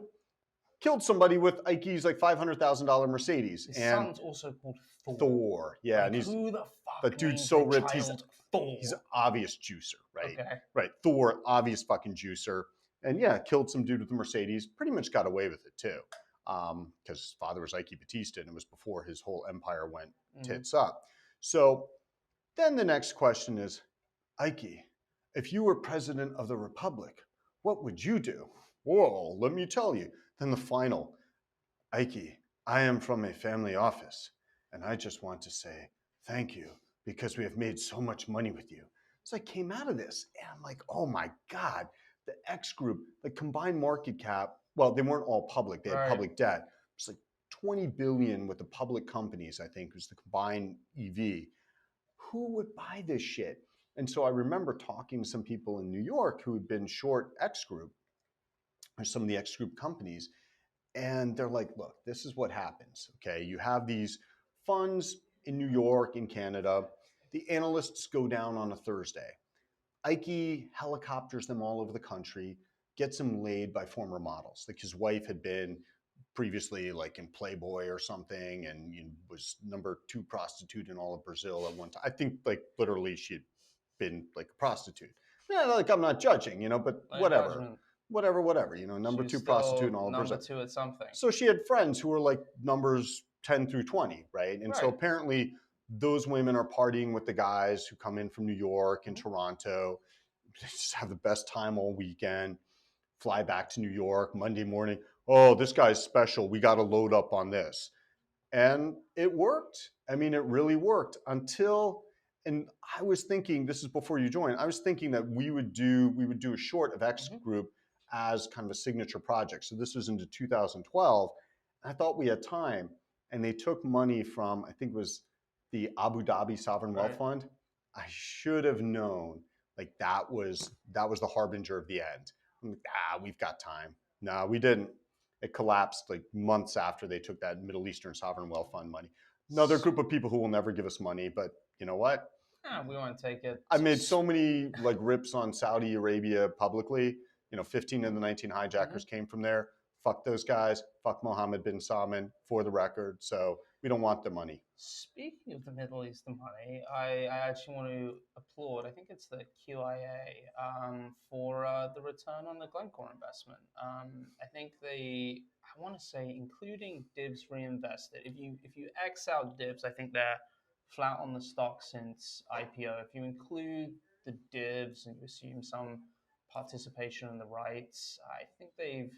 killed somebody with Ike's like $500,000 Mercedes. His and son's also called Thor. Thor, yeah, Like, and he's who the fuck the dude's names so their ripped. child Thor? He's an obvious juicer, right? Okay. Right. Thor, obvious fucking juicer, and yeah, killed some dude with a Mercedes. Pretty much got away with it too, because his father was Eike Batista, and it was before his whole empire went tits up. So then the next question is, Eike, if you were president of the republic, what would you do? Whoa, let me tell you. Then the final, Eike, I am from a family office, and I just want to say thank you because we have made so much money with you. So I came out of this, and I'm like, oh my God, the X Group, the combined market cap, well, they weren't all public, they had public debt. It's like 20 billion with the public companies, I think, was the combined EV. Who would buy this shit? And so I remember talking to some people in New York who had been short X Group, or some of the X Group companies, and they're like, look, this is what happens, okay? You have these funds in New York, in Canada. The analysts go down on a Thursday. Eike helicopters them all over the country, gets them laid by former models. Like, his wife had been previously like in Playboy or something, and was #2 prostitute in all of Brazil at one time. I think like literally she had been like a prostitute. Yeah, like, I'm not judging, but whatever. Whatever, #2 prostitute in all of Brazil. Number two at something. So she had friends who were like numbers 10 through 20, right? And so apparently those women are partying with the guys who come in from New York and Toronto. They just have the best time all weekend, fly back to New York Monday morning. Oh, this guy's special. We got to load up on this. And it worked. I mean, it really worked until, and I was thinking, this is before you joined, I was thinking that we would do a short of X Group as kind of a signature project. So this was into 2012. I thought we had time, and they took money from, I think it was the Abu Dhabi Sovereign Wealth Fund. I should have known, like, that was the harbinger of the end. I'm like, we've got time. No, we didn't. It collapsed like months after they took that Middle Eastern Sovereign Wealth Fund money. Another group of people who will never give us money, but you know what? We want to take it. I made so many like rips on Saudi Arabia publicly. 15 of the 19 hijackers came from there. Fuck those guys. Fuck Mohammed bin Salman, for the record. So we don't want the money. Speaking of the Middle East, the money, I actually want to applaud, I think it's the QIA, for the return on the Glencore investment. I think I want to say, including divs reinvested, if you X out divs, I think they're flat on the stock since IPO. If you include the divs and you assume some participation in the rights, I think they've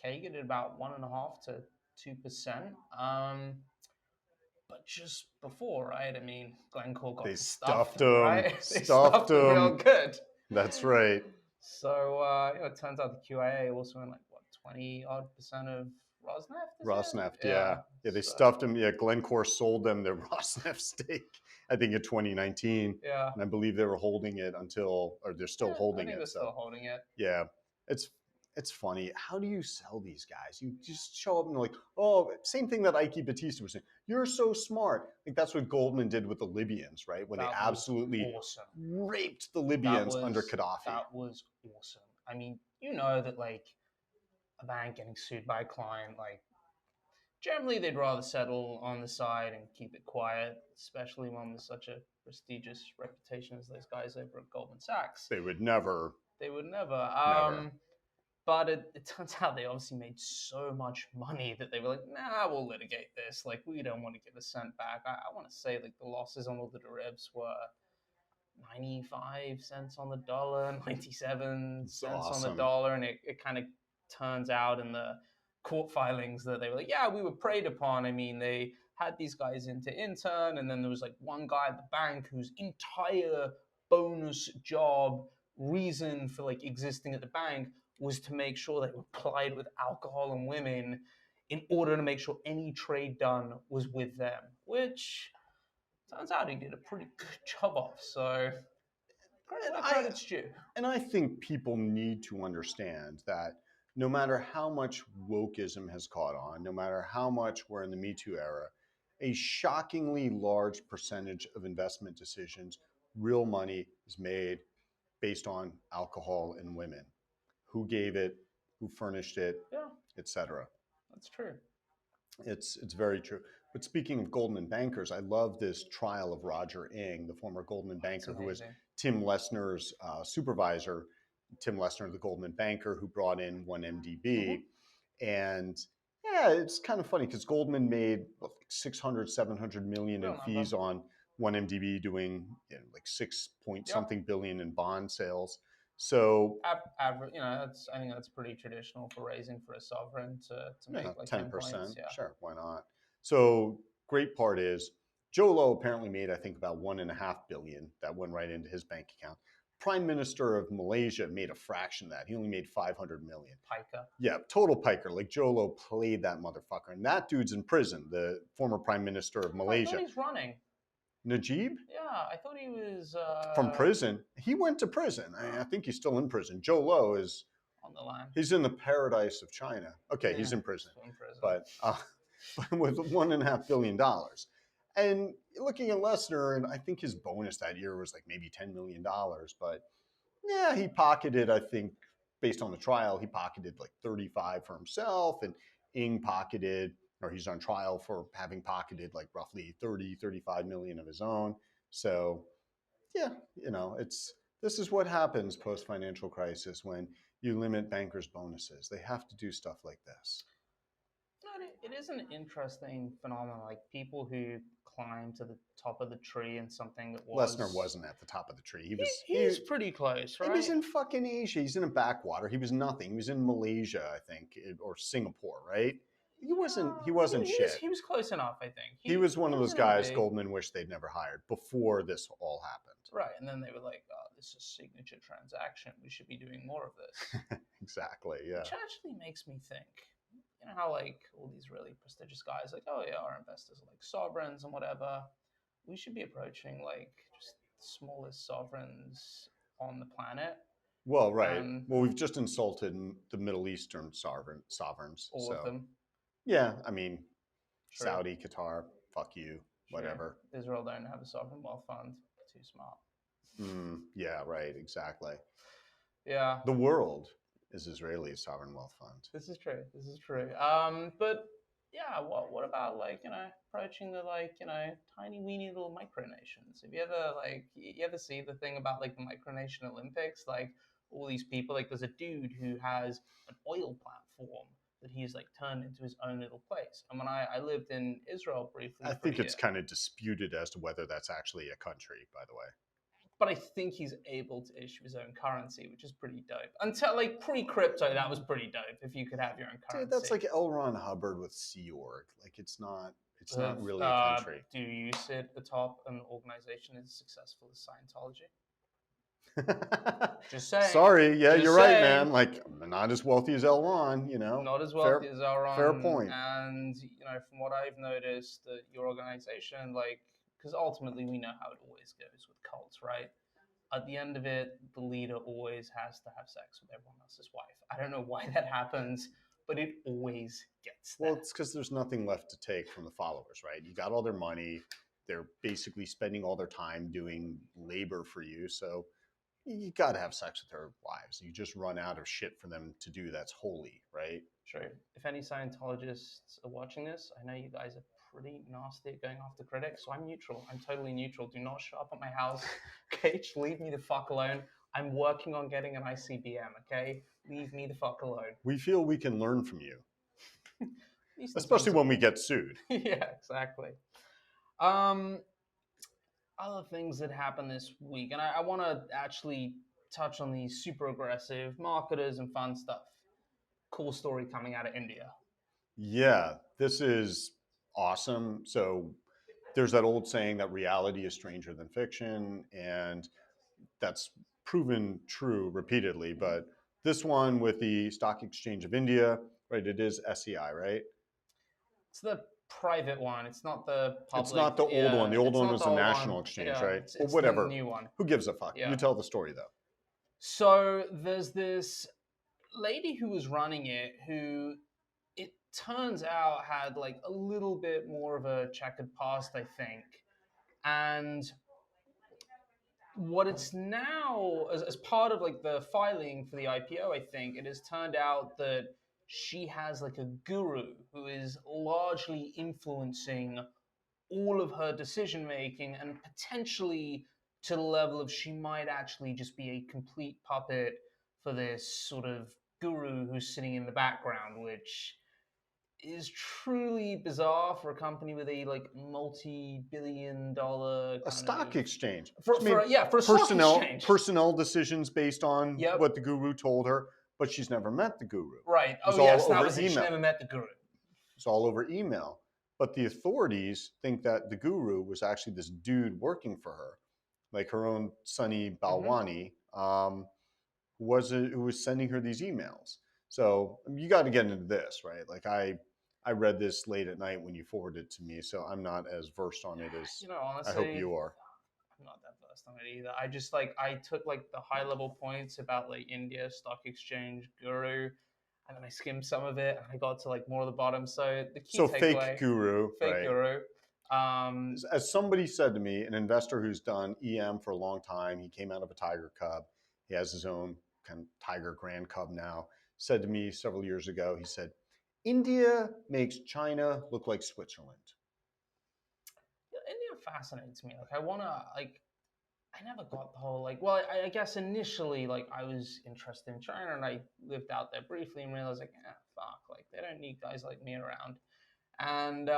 CAGR'd at about 1.5 to 2%. But just before, right? I mean, Glencore got They stuffed them, right? They stuffed them real good. That's right. So it turns out the QIA also in like what 20-odd% of Rosneft. Rosneft, yeah. They stuffed them. Yeah, Glencore sold them their Rosneft stake, I think, in 2019. Yeah, and I believe they were holding it until, or they're still holding it. They're still holding it. Yeah, it's funny. How do you sell these guys? You just show up and like, oh, same thing that Eike Batista was saying. You're so smart. Like, that's what Goldman did with the Libyans, right? When they absolutely raped the Libyans under Gaddafi. That was awesome. I mean, that like a bank getting sued by a client, like generally they'd rather settle on the side and keep it quiet, especially one with such a prestigious reputation as those guys over at Goldman Sachs. They would never. Never. But it turns out they obviously made so much money that they were like, nah, we'll litigate this. Like, we don't want to give a cent back. I want to say, like, the losses on all the derivatives were 95 cents on the dollar, 97 cents on the dollar. And it kind of turns out in the court filings that they were like, yeah, we were preyed upon. I mean, they had these guys in to intern, and then there was like one guy at the bank whose entire bonus job reason for like existing at the bank was to make sure they were plied with alcohol and women in order to make sure any trade done was with them, which turns out he did a pretty good job of. So credit And where I credit's due. and I think people need to understand that no matter how much wokeism has caught on, no matter how much we're in the Me Too era, a shockingly large percentage of investment decisions, real money, is made based on alcohol and women. Who gave it, who furnished it, Yeah, etc. that's true. It's very true. But speaking of Goldman bankers, I love this trial of Roger Ng, the former Goldman That's banker who was amazing. Tim Lessner's supervisor. Tim Lessner, the Goldman banker who brought in 1MDB. And yeah, it's kind of funny because Goldman made like 600, 700 million in Real number. fees on 1MDB, doing like 6 point Yep. something billion in bond sales. So Average, I think that's pretty traditional for raising for a sovereign to make like 10 10%, points. Yeah. sure, why not? So great part is Joe Low apparently made, I think, about 1.5 billion that went right into his bank account. Prime Minister of Malaysia made a fraction of that. He only made 500 million. Piker. Yeah, total piker. Like Joe Low played that motherfucker, and that dude's in prison. The former Prime Minister of I Malaysia, thought he's running. Najib, Yeah, I thought he was from prison. He went to prison. I think he's still in prison. Joe Low is on the line. he's in the paradise of China. Okay, Yeah, he's in prison, still in prison. but with $1.5 billion. And looking at Lesnar, and I think his bonus that year was like maybe $10 million. But yeah, he pocketed, I think, based on the trial, he pocketed like 35 for himself, and Ng pocketed, or he's on trial for having pocketed like roughly 30, 35 million of his own. So yeah, this is what happens post financial crisis when you limit bankers' bonuses. They have to do stuff like this. It is an interesting phenomenon, like people who climb to the top of the tree in something that was. Lesnar wasn't at the top of the tree. He's pretty close, right? He was in fucking Asia. He's in a backwater. He was nothing. He was in Malaysia, I think, or Singapore, right? He wasn't shit. He was close enough, I think. He was one of those wasn't guys big. Goldman wished they'd never hired before this all happened. Right, and then they were like, "Oh, this is a signature transaction. We should be doing more of this." Exactly. Yeah. Which actually makes me think. You know how like all these really prestigious guys, like, oh yeah, our investors are like sovereigns and whatever. We should be approaching like just the smallest sovereigns on the planet. Well, right. Well, we've just insulted the Middle Eastern sovereigns. All of them. Yeah, I mean, True. Saudi, Qatar, fuck you, whatever. Israel don't have a sovereign wealth fund. Too smart. Yeah, right, exactly. Yeah. The world is Israeli's sovereign wealth fund. This is true. But yeah, what about like, approaching the like, tiny weeny little micronations? Have you ever see the thing about like the micronation Olympics? Like all these people, like there's a dude who has an oil platform that he's like turned into his own little place. And when I lived in Israel briefly, I think it's kind of disputed as to whether that's actually a country, by the way. But I think he's able to issue his own currency, which is pretty dope. Until like pre-crypto, that was pretty dope. If you could have your own currency. Dude, that's like L. Ron Hubbard with Sea Org. Like it's not really a country. Do you sit at the top of an organization as successful as Scientology? Just saying. Sorry, yeah, Just you're saying. Right, man. Like I'm not as wealthy as L. Ron, Not as wealthy as L. Ron. Fair point. And from what I've noticed, that your organization, like, because ultimately we know how it always goes with cults, right? At the end of it, the leader always has to have sex with everyone else's wife. I don't know why that happens, but it always gets there. Well, it's because there's nothing left to take from the followers, right? You got all their money. They're basically spending all their time doing labor for you. So you got to have sex with their wives. You just run out of shit for them to do that's holy, right? True. If any Scientologists are watching this, I know you guys are pretty nasty at going after critics, so I'm neutral. I'm totally neutral. Do not show up at my house. Okay, just leave me the fuck alone. I'm working on getting an ICBM, okay? Leave me the fuck alone. We feel we can learn from you. Especially when we get sued. Yeah, exactly. Other things that happened this week, and I want to actually touch on the super aggressive marketers and fun stuff. Cool story coming out of India. Yeah, this is awesome. So there's that old saying that reality is stranger than fiction, and that's proven true repeatedly. But this one with the Stock Exchange of India, right? It is SEI, right? It's the private one. It's not the It's public. not the old one. Yeah, The old it's one not was the the old national one. exchange, Yeah, right? Well, it's the whatever. new one. Who gives a fuck? Yeah. You tell the story though. So there's this lady who was running it who it turns out had like a little bit more of a checkered past, I think. And what it's now, as part of like the filing for the IPO, I think it has turned out that she has like a guru who is largely influencing all of her decision making and potentially to the level of she might actually just be a complete puppet for this sort of guru who's sitting in the background, which is truly bizarre for a company with a like multi-billion-dollar A kind stock of exchange. for, She made for a stock exchange. personnel decisions based on Yep. what the guru told her, but she's never met the guru. Right. It's Oh all yes, that over was it. She email. never met the guru. It's all over email. But the authorities think that the guru was actually this dude working for her, like her own Sunny Balwani, who was sending her these emails. So you got to get into this, right? Like I read this late at night when you forwarded it to me, so I'm not as versed on it as Honestly, I hope you are. I'm not that versed on it either. I just like I took like the high level points about like India stock exchange guru, and then I skimmed some of it and I got to like more of the bottom. So the key takeaway, fake guru, fake right? guru. As somebody said to me, an investor who's done EM for a long time, he came out of a tiger cub. He has his own kind of tiger grand cub now. Said to me several years ago, he said, India makes China look like Switzerland. India fascinates me. Like I wanna like I never got the whole like. Well, I guess initially like I was interested in China and I lived out there briefly and realized like, fuck, like they don't need guys like me around. And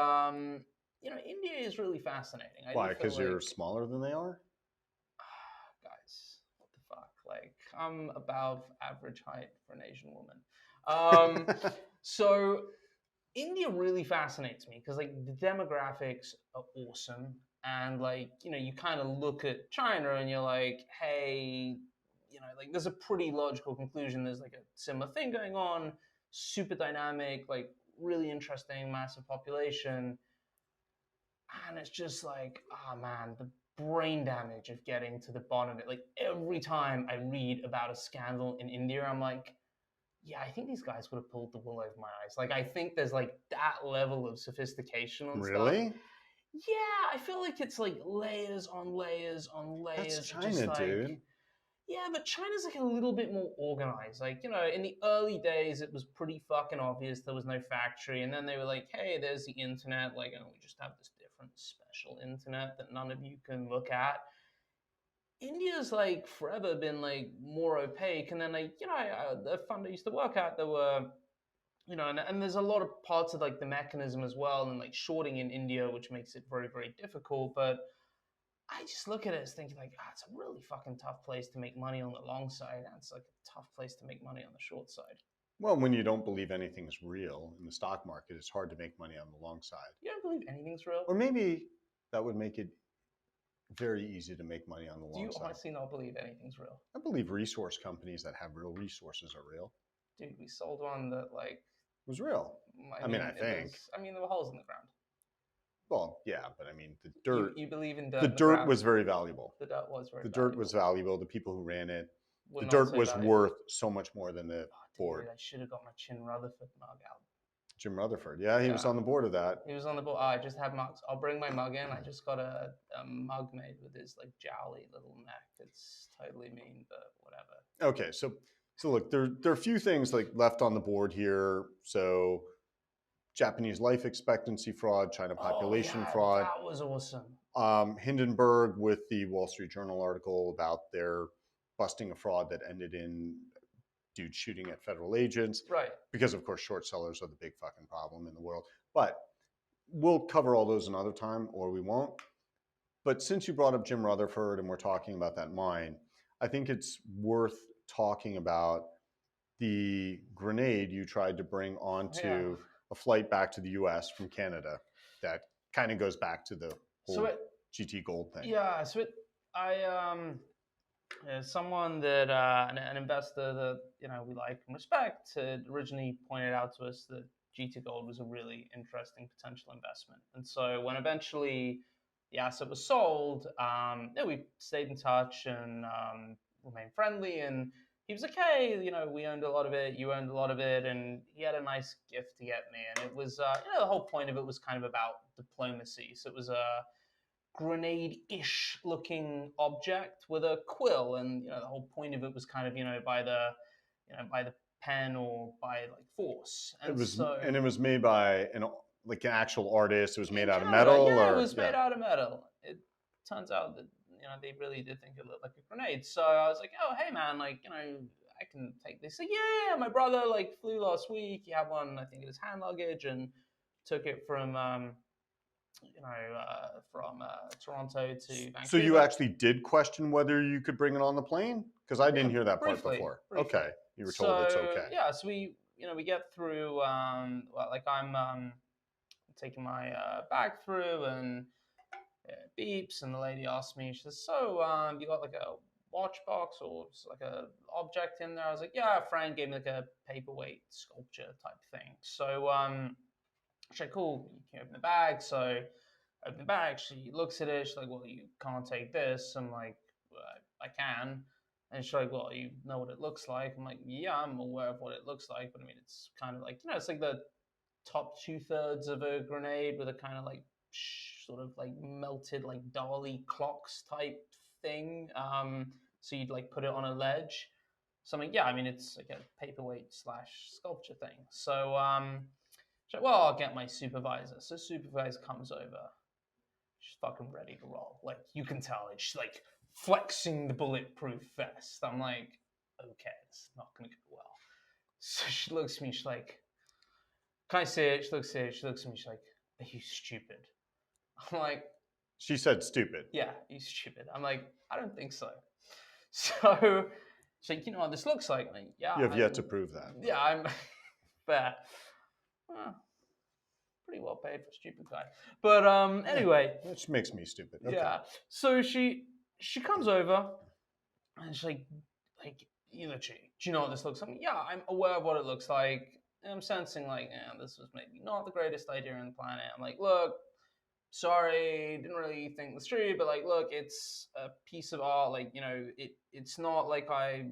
India is really fascinating. Why? Because you're smaller than they are? Guys, what the fuck? Like I'm above average height for an Asian woman. So India really fascinates me because like the demographics are awesome, and like you kind of look at China and you're like, hey, like there's a pretty logical conclusion. There's like a similar thing going on, super dynamic, like really interesting, massive population, and it's just like, oh man, the brain damage of getting to the bottom of it. Like every time I read about a scandal in India, I'm like, yeah, I think these guys would have pulled the wool over my eyes. Like, I think there's like that level of sophistication on stuff. Really? Yeah, I feel like it's like layers on layers on layers. That's China, just like, dude. Yeah, but China's like a little bit more organized. Like, in the early days, it was pretty fucking obvious there was no factory. And then they were like, hey, there's the internet. Like, we just have this different special internet that none of you can look at. India's like forever been like more opaque, and then like the fund I used to work at, there were and there's a lot of parts of like the mechanism as well, and like shorting in India, which makes it very very difficult. But I just look at it as thinking like, it's a really fucking tough place to make money on the long side, and it's like a tough place to make money on the short side. Well, when you don't believe anything's real in the stock market, it's hard to make money on the long side. You don't believe anything's real? Or maybe that would make it very easy to make money on the long side. Do you honestly not believe anything's real? I believe resource companies that have real resources are real. Dude, we sold one that like was real. I think. There were holes in the ground. Well, yeah, but I mean, the dirt. You believe in dirt? The dirt was very valuable. The dirt was very. The dirt was valuable. The people who ran it. The dirt was worth so much more than the board. Dude, I should have got my Chin Rutherford mug out. Jim Rutherford. Yeah, he was on the board of that. He was on the board. I just have mugs. I'll bring my mug in. I just got a mug made with his like jowly little neck. It's totally mean, but whatever. Okay, so look, there are a few things like left on the board here. So Japanese life expectancy fraud, China population fraud. That was awesome. Hindenburg with the Wall Street Journal article about their busting a fraud that ended in dudes shooting at federal agents. Right. Because, of course, short sellers are the big fucking problem in the world. But we'll cover all those another time, or we won't. But since you brought up Jim Rutherford and we're talking about that mine, I think it's worth talking about the grenade you tried to bring onto a flight back to the U.S. from Canada that kind of goes back to the whole GT Gold thing. Yeah, so someone that an investor that we like and respect had originally pointed out to us that GT Gold was a really interesting potential investment, and so when eventually the asset was sold, we stayed in touch and remained friendly. And he was like, "Hey, we owned a lot of it, you owned a lot of it," and he had a nice gift to get me, and it was the whole point of it was kind of about diplomacy. So it was a grenade-ish looking object with a quill, and the whole point of it was kind of by the pen or by like force, It and was, so and it was made by like an actual artist. It was made in out of Canada, metal, yeah, it or was made out of metal. It turns out that they really did think it looked like a grenade. So I was like, oh hey man, like I can take this. Like, yeah, my brother like flew last week. He had one, I think it was hand luggage, and took it from Toronto to So you Vancouver. actually did question whether you could bring it on the plane? Because I Yeah, didn't hear that part briefly, before. briefly. Okay, you were told it's So okay. yeah, so we get through. Well, like I'm taking my bag through, and it beeps, and the lady asks me, she says, "So, you got like a watch box or like a object in there?" I was like, "Yeah, a friend gave me like a paperweight sculpture type thing." So, she's like, "Cool, you can open the bag." So, I open the bag. She looks at it. She's like, "Well, you can't take this." I'm like, well, I can." And she's like, "Well, you know what it looks like?" I'm like, "Yeah, I'm aware of what it looks like, but I mean, it's kind of like it's like the top 2/3 of a grenade with a kind of like sort of like melted like Dali clocks type thing. So you'd like put it on a ledge. So I'm like, yeah, I mean it's like a paperweight slash sculpture thing. So she's like, well, I'll get my supervisor. So supervisor comes over. She's fucking ready to roll. Like you can tell it. She's like flexing the bulletproof vest. I'm like, okay, this is not gonna go well. So she looks at me. She's like, can I say it? She looks at it. She looks at me. She's like, are you stupid? I'm like, She said stupid. yeah, you stupid. I'm like, I don't think so. So she's like, you know what this looks like? I'm like, yeah, You have yet to prove that. Yeah, I'm fair. Pretty well paid for a stupid guy. But anyway, which makes me stupid. Okay. yeah. So she comes over and she's like, you know, do you know what this looks like? Yeah, I'm aware of what it looks like. And I'm sensing like, yeah, this was maybe not the greatest idea on the planet. I'm like, look, sorry, didn't really think this through, but like, look, it's a piece of art. Like, it's not like I,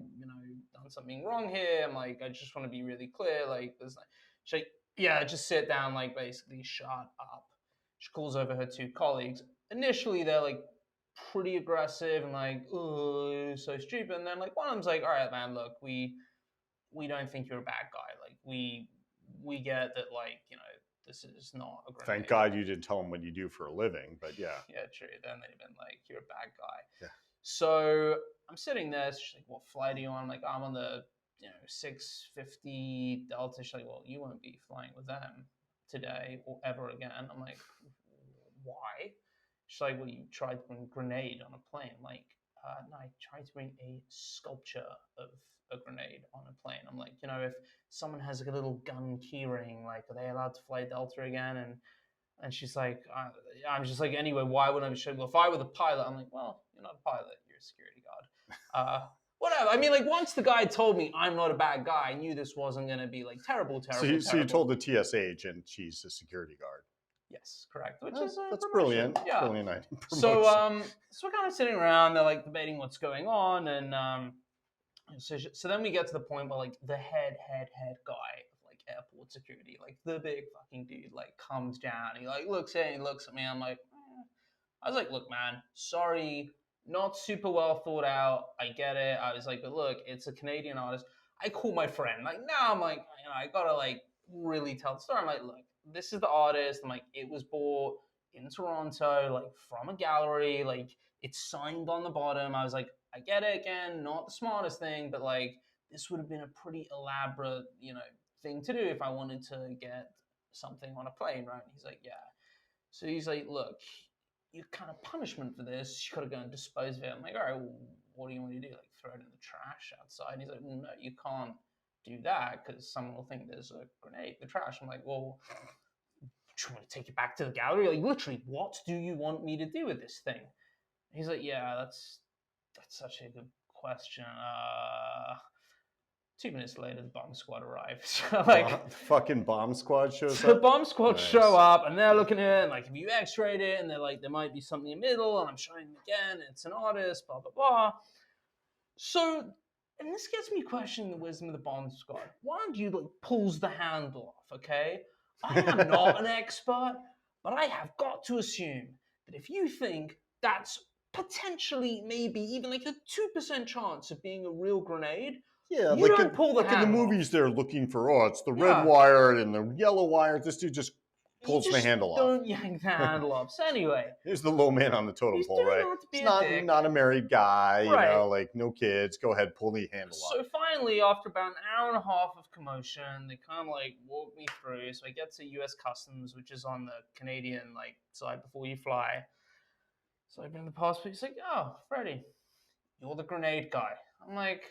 done something wrong here. I'm like, I just want to be really clear. Like, there's like, she's like, yeah, just sit down. Like, basically, shut up. She calls over her two colleagues. Initially, they're like pretty aggressive and like, oh, so stupid. And then like one of them's like, all right, man, look, we don't think you're a bad guy. Like, we get that. Like, this is not a grenade. Thank God you didn't tell them what you do for a living, but yeah. Yeah, true. Then they've been like, you're a bad guy. Yeah. So I'm sitting there. She's like, what flight are you on? I'm like, I'm on the 650 Delta. She's like, well, you won't be flying with them today or ever again. I'm like, why? She's like, well, you tried to bring a grenade on a plane. I'm like, no, I tried to bring a sculpture of a grenade on a plane. I'm like, if someone has like a little gun keyring, like, are they allowed to fly Delta again? And she's like, I'm just like, anyway, why would I be sure? Well, if I were the pilot, I'm like, well, you're not a pilot, you're a security guard. Whatever. I mean, like, once the guy told me I'm not a bad guy, I knew this wasn't going to be like terrible. So you told the TSA agent she's a security guard. Yes, correct. Which that's is that's brilliant. Yeah. Brilliant promotion. So we're kind of sitting around. They're like debating what's going on, and so then we get to the point where like the head guy of like airport security, like the big fucking dude, like comes down. He like looks at me. I'm like, I was like, look, man, sorry, not super well thought out. I get it. I was like, but look, it's a Canadian artist. I call my friend. Like now, I'm like, I gotta like really tell the story. I'm like, look, this is the artist. I'm like, it was bought in Toronto, like from a gallery. Like it's signed on the bottom. I was like, I get it. Again, not the smartest thing, but like this would have been a pretty elaborate, thing to do if I wanted to get something on a plane, right? And he's like, yeah. So he's like, look, you kind of punishment for this, you got to go and dispose of it. I'm like, all right, well, what do you want me to do? Like throw it in the trash outside? And he's like, well, no, you can't do that because someone will think there's a grenade in the trash. I'm like, well, do you want to take it back to the gallery? Like, literally, what do you want me to do with this thing? And he's like, yeah, that's such a good question. 2 minutes later, the bomb squad arrives. So, like, the fucking bomb squad shows so the up. bomb squad Nice. show up, and they're looking at it, and like, have you X-rayed it? And they're like, there might be something in the middle, and I'm showing them again, and it's an artist, blah blah blah. So, and this gets me questioning the wisdom of the bomb squad. One dude like pulls the handle off. Okay, I am not an expert, but I have got to assume that if you think that's potentially maybe even like a 2% chance of being a real grenade, Yeah, you don't pull the like in the handle movies, off. they're looking for, oh, it's the red Yeah. wire and the yellow wire. This dude just You pulls the just handle off. don't yank the handle off. So anyway, Here's the low man on the totem he's pole, doing right? not to be It's a not dick. not a married guy, you Right. know, like no kids. Go ahead, pull the handle So off. finally, after about an hour and a half of commotion, they kind of like walk me through. So I get to U.S. Customs, which is on the Canadian like side before you fly. So I bring the passport. He's like, "Oh, Freddy, you're the grenade guy." I'm like,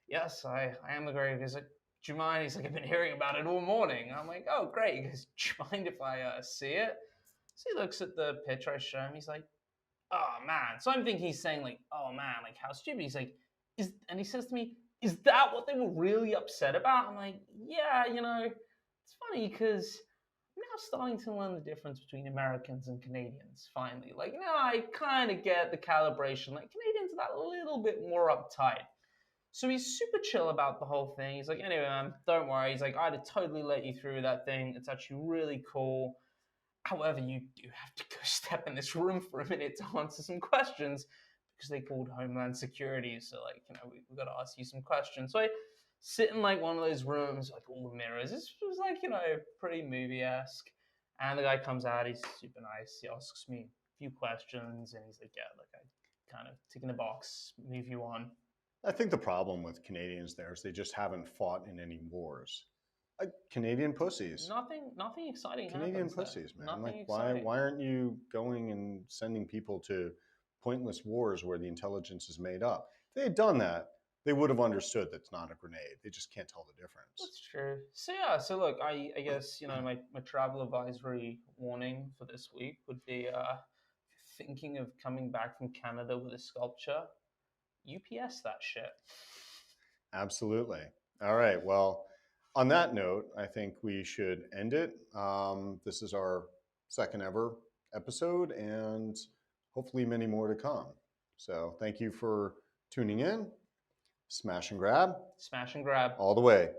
"Yes, I am the grenade." He's like, "Do you mind?" He's like, "I've been hearing about it all morning." I'm like, "Oh, great." He goes, "Do you mind if I see it?" So he looks at the picture I show him. He's like, "Oh man." So I'm thinking he's saying like, "Oh man, like how stupid." He's like, and he says to me, "Is that what they were really upset about?" I'm like, "Yeah, it's funny because I'm now starting to learn the difference between Americans and Canadians, finally. Like, now I kind of get the calibration. Like, Canadians are that little bit more uptight." So he's super chill about the whole thing. He's like, "Anyway, man, don't worry." He's like, "I'd have totally let you through that thing. It's actually really cool. However, you do have to go step in this room for a minute to answer some questions because they called Homeland Security. So, like, we've got to ask you some questions." So I sit in like one of those rooms, like all the mirrors. This was like, pretty movie-esque. And the guy comes out, he's super nice. He asks me a few questions and he's like, "Yeah, look, I kind of tick in the box, move you on." I think the problem with Canadians there is they just haven't fought in any wars. Like Canadian pussies. Nothing exciting Canadian happens there. pussies, man. Nothing Like exciting. why aren't you going and sending people to pointless wars where the intelligence is made up? If they had done that, they would have understood that's not a grenade. They just can't tell the difference. That's true. So yeah, so look, I guess my travel advisory warning for this week would be if you're thinking of coming back from Canada with a sculpture, UPS that shit. Absolutely. All right. Well, on that note, I think we should end it. This is our second ever episode and hopefully many more to come. So thank you for tuning in. Smash and grab. Smash and grab. All the way.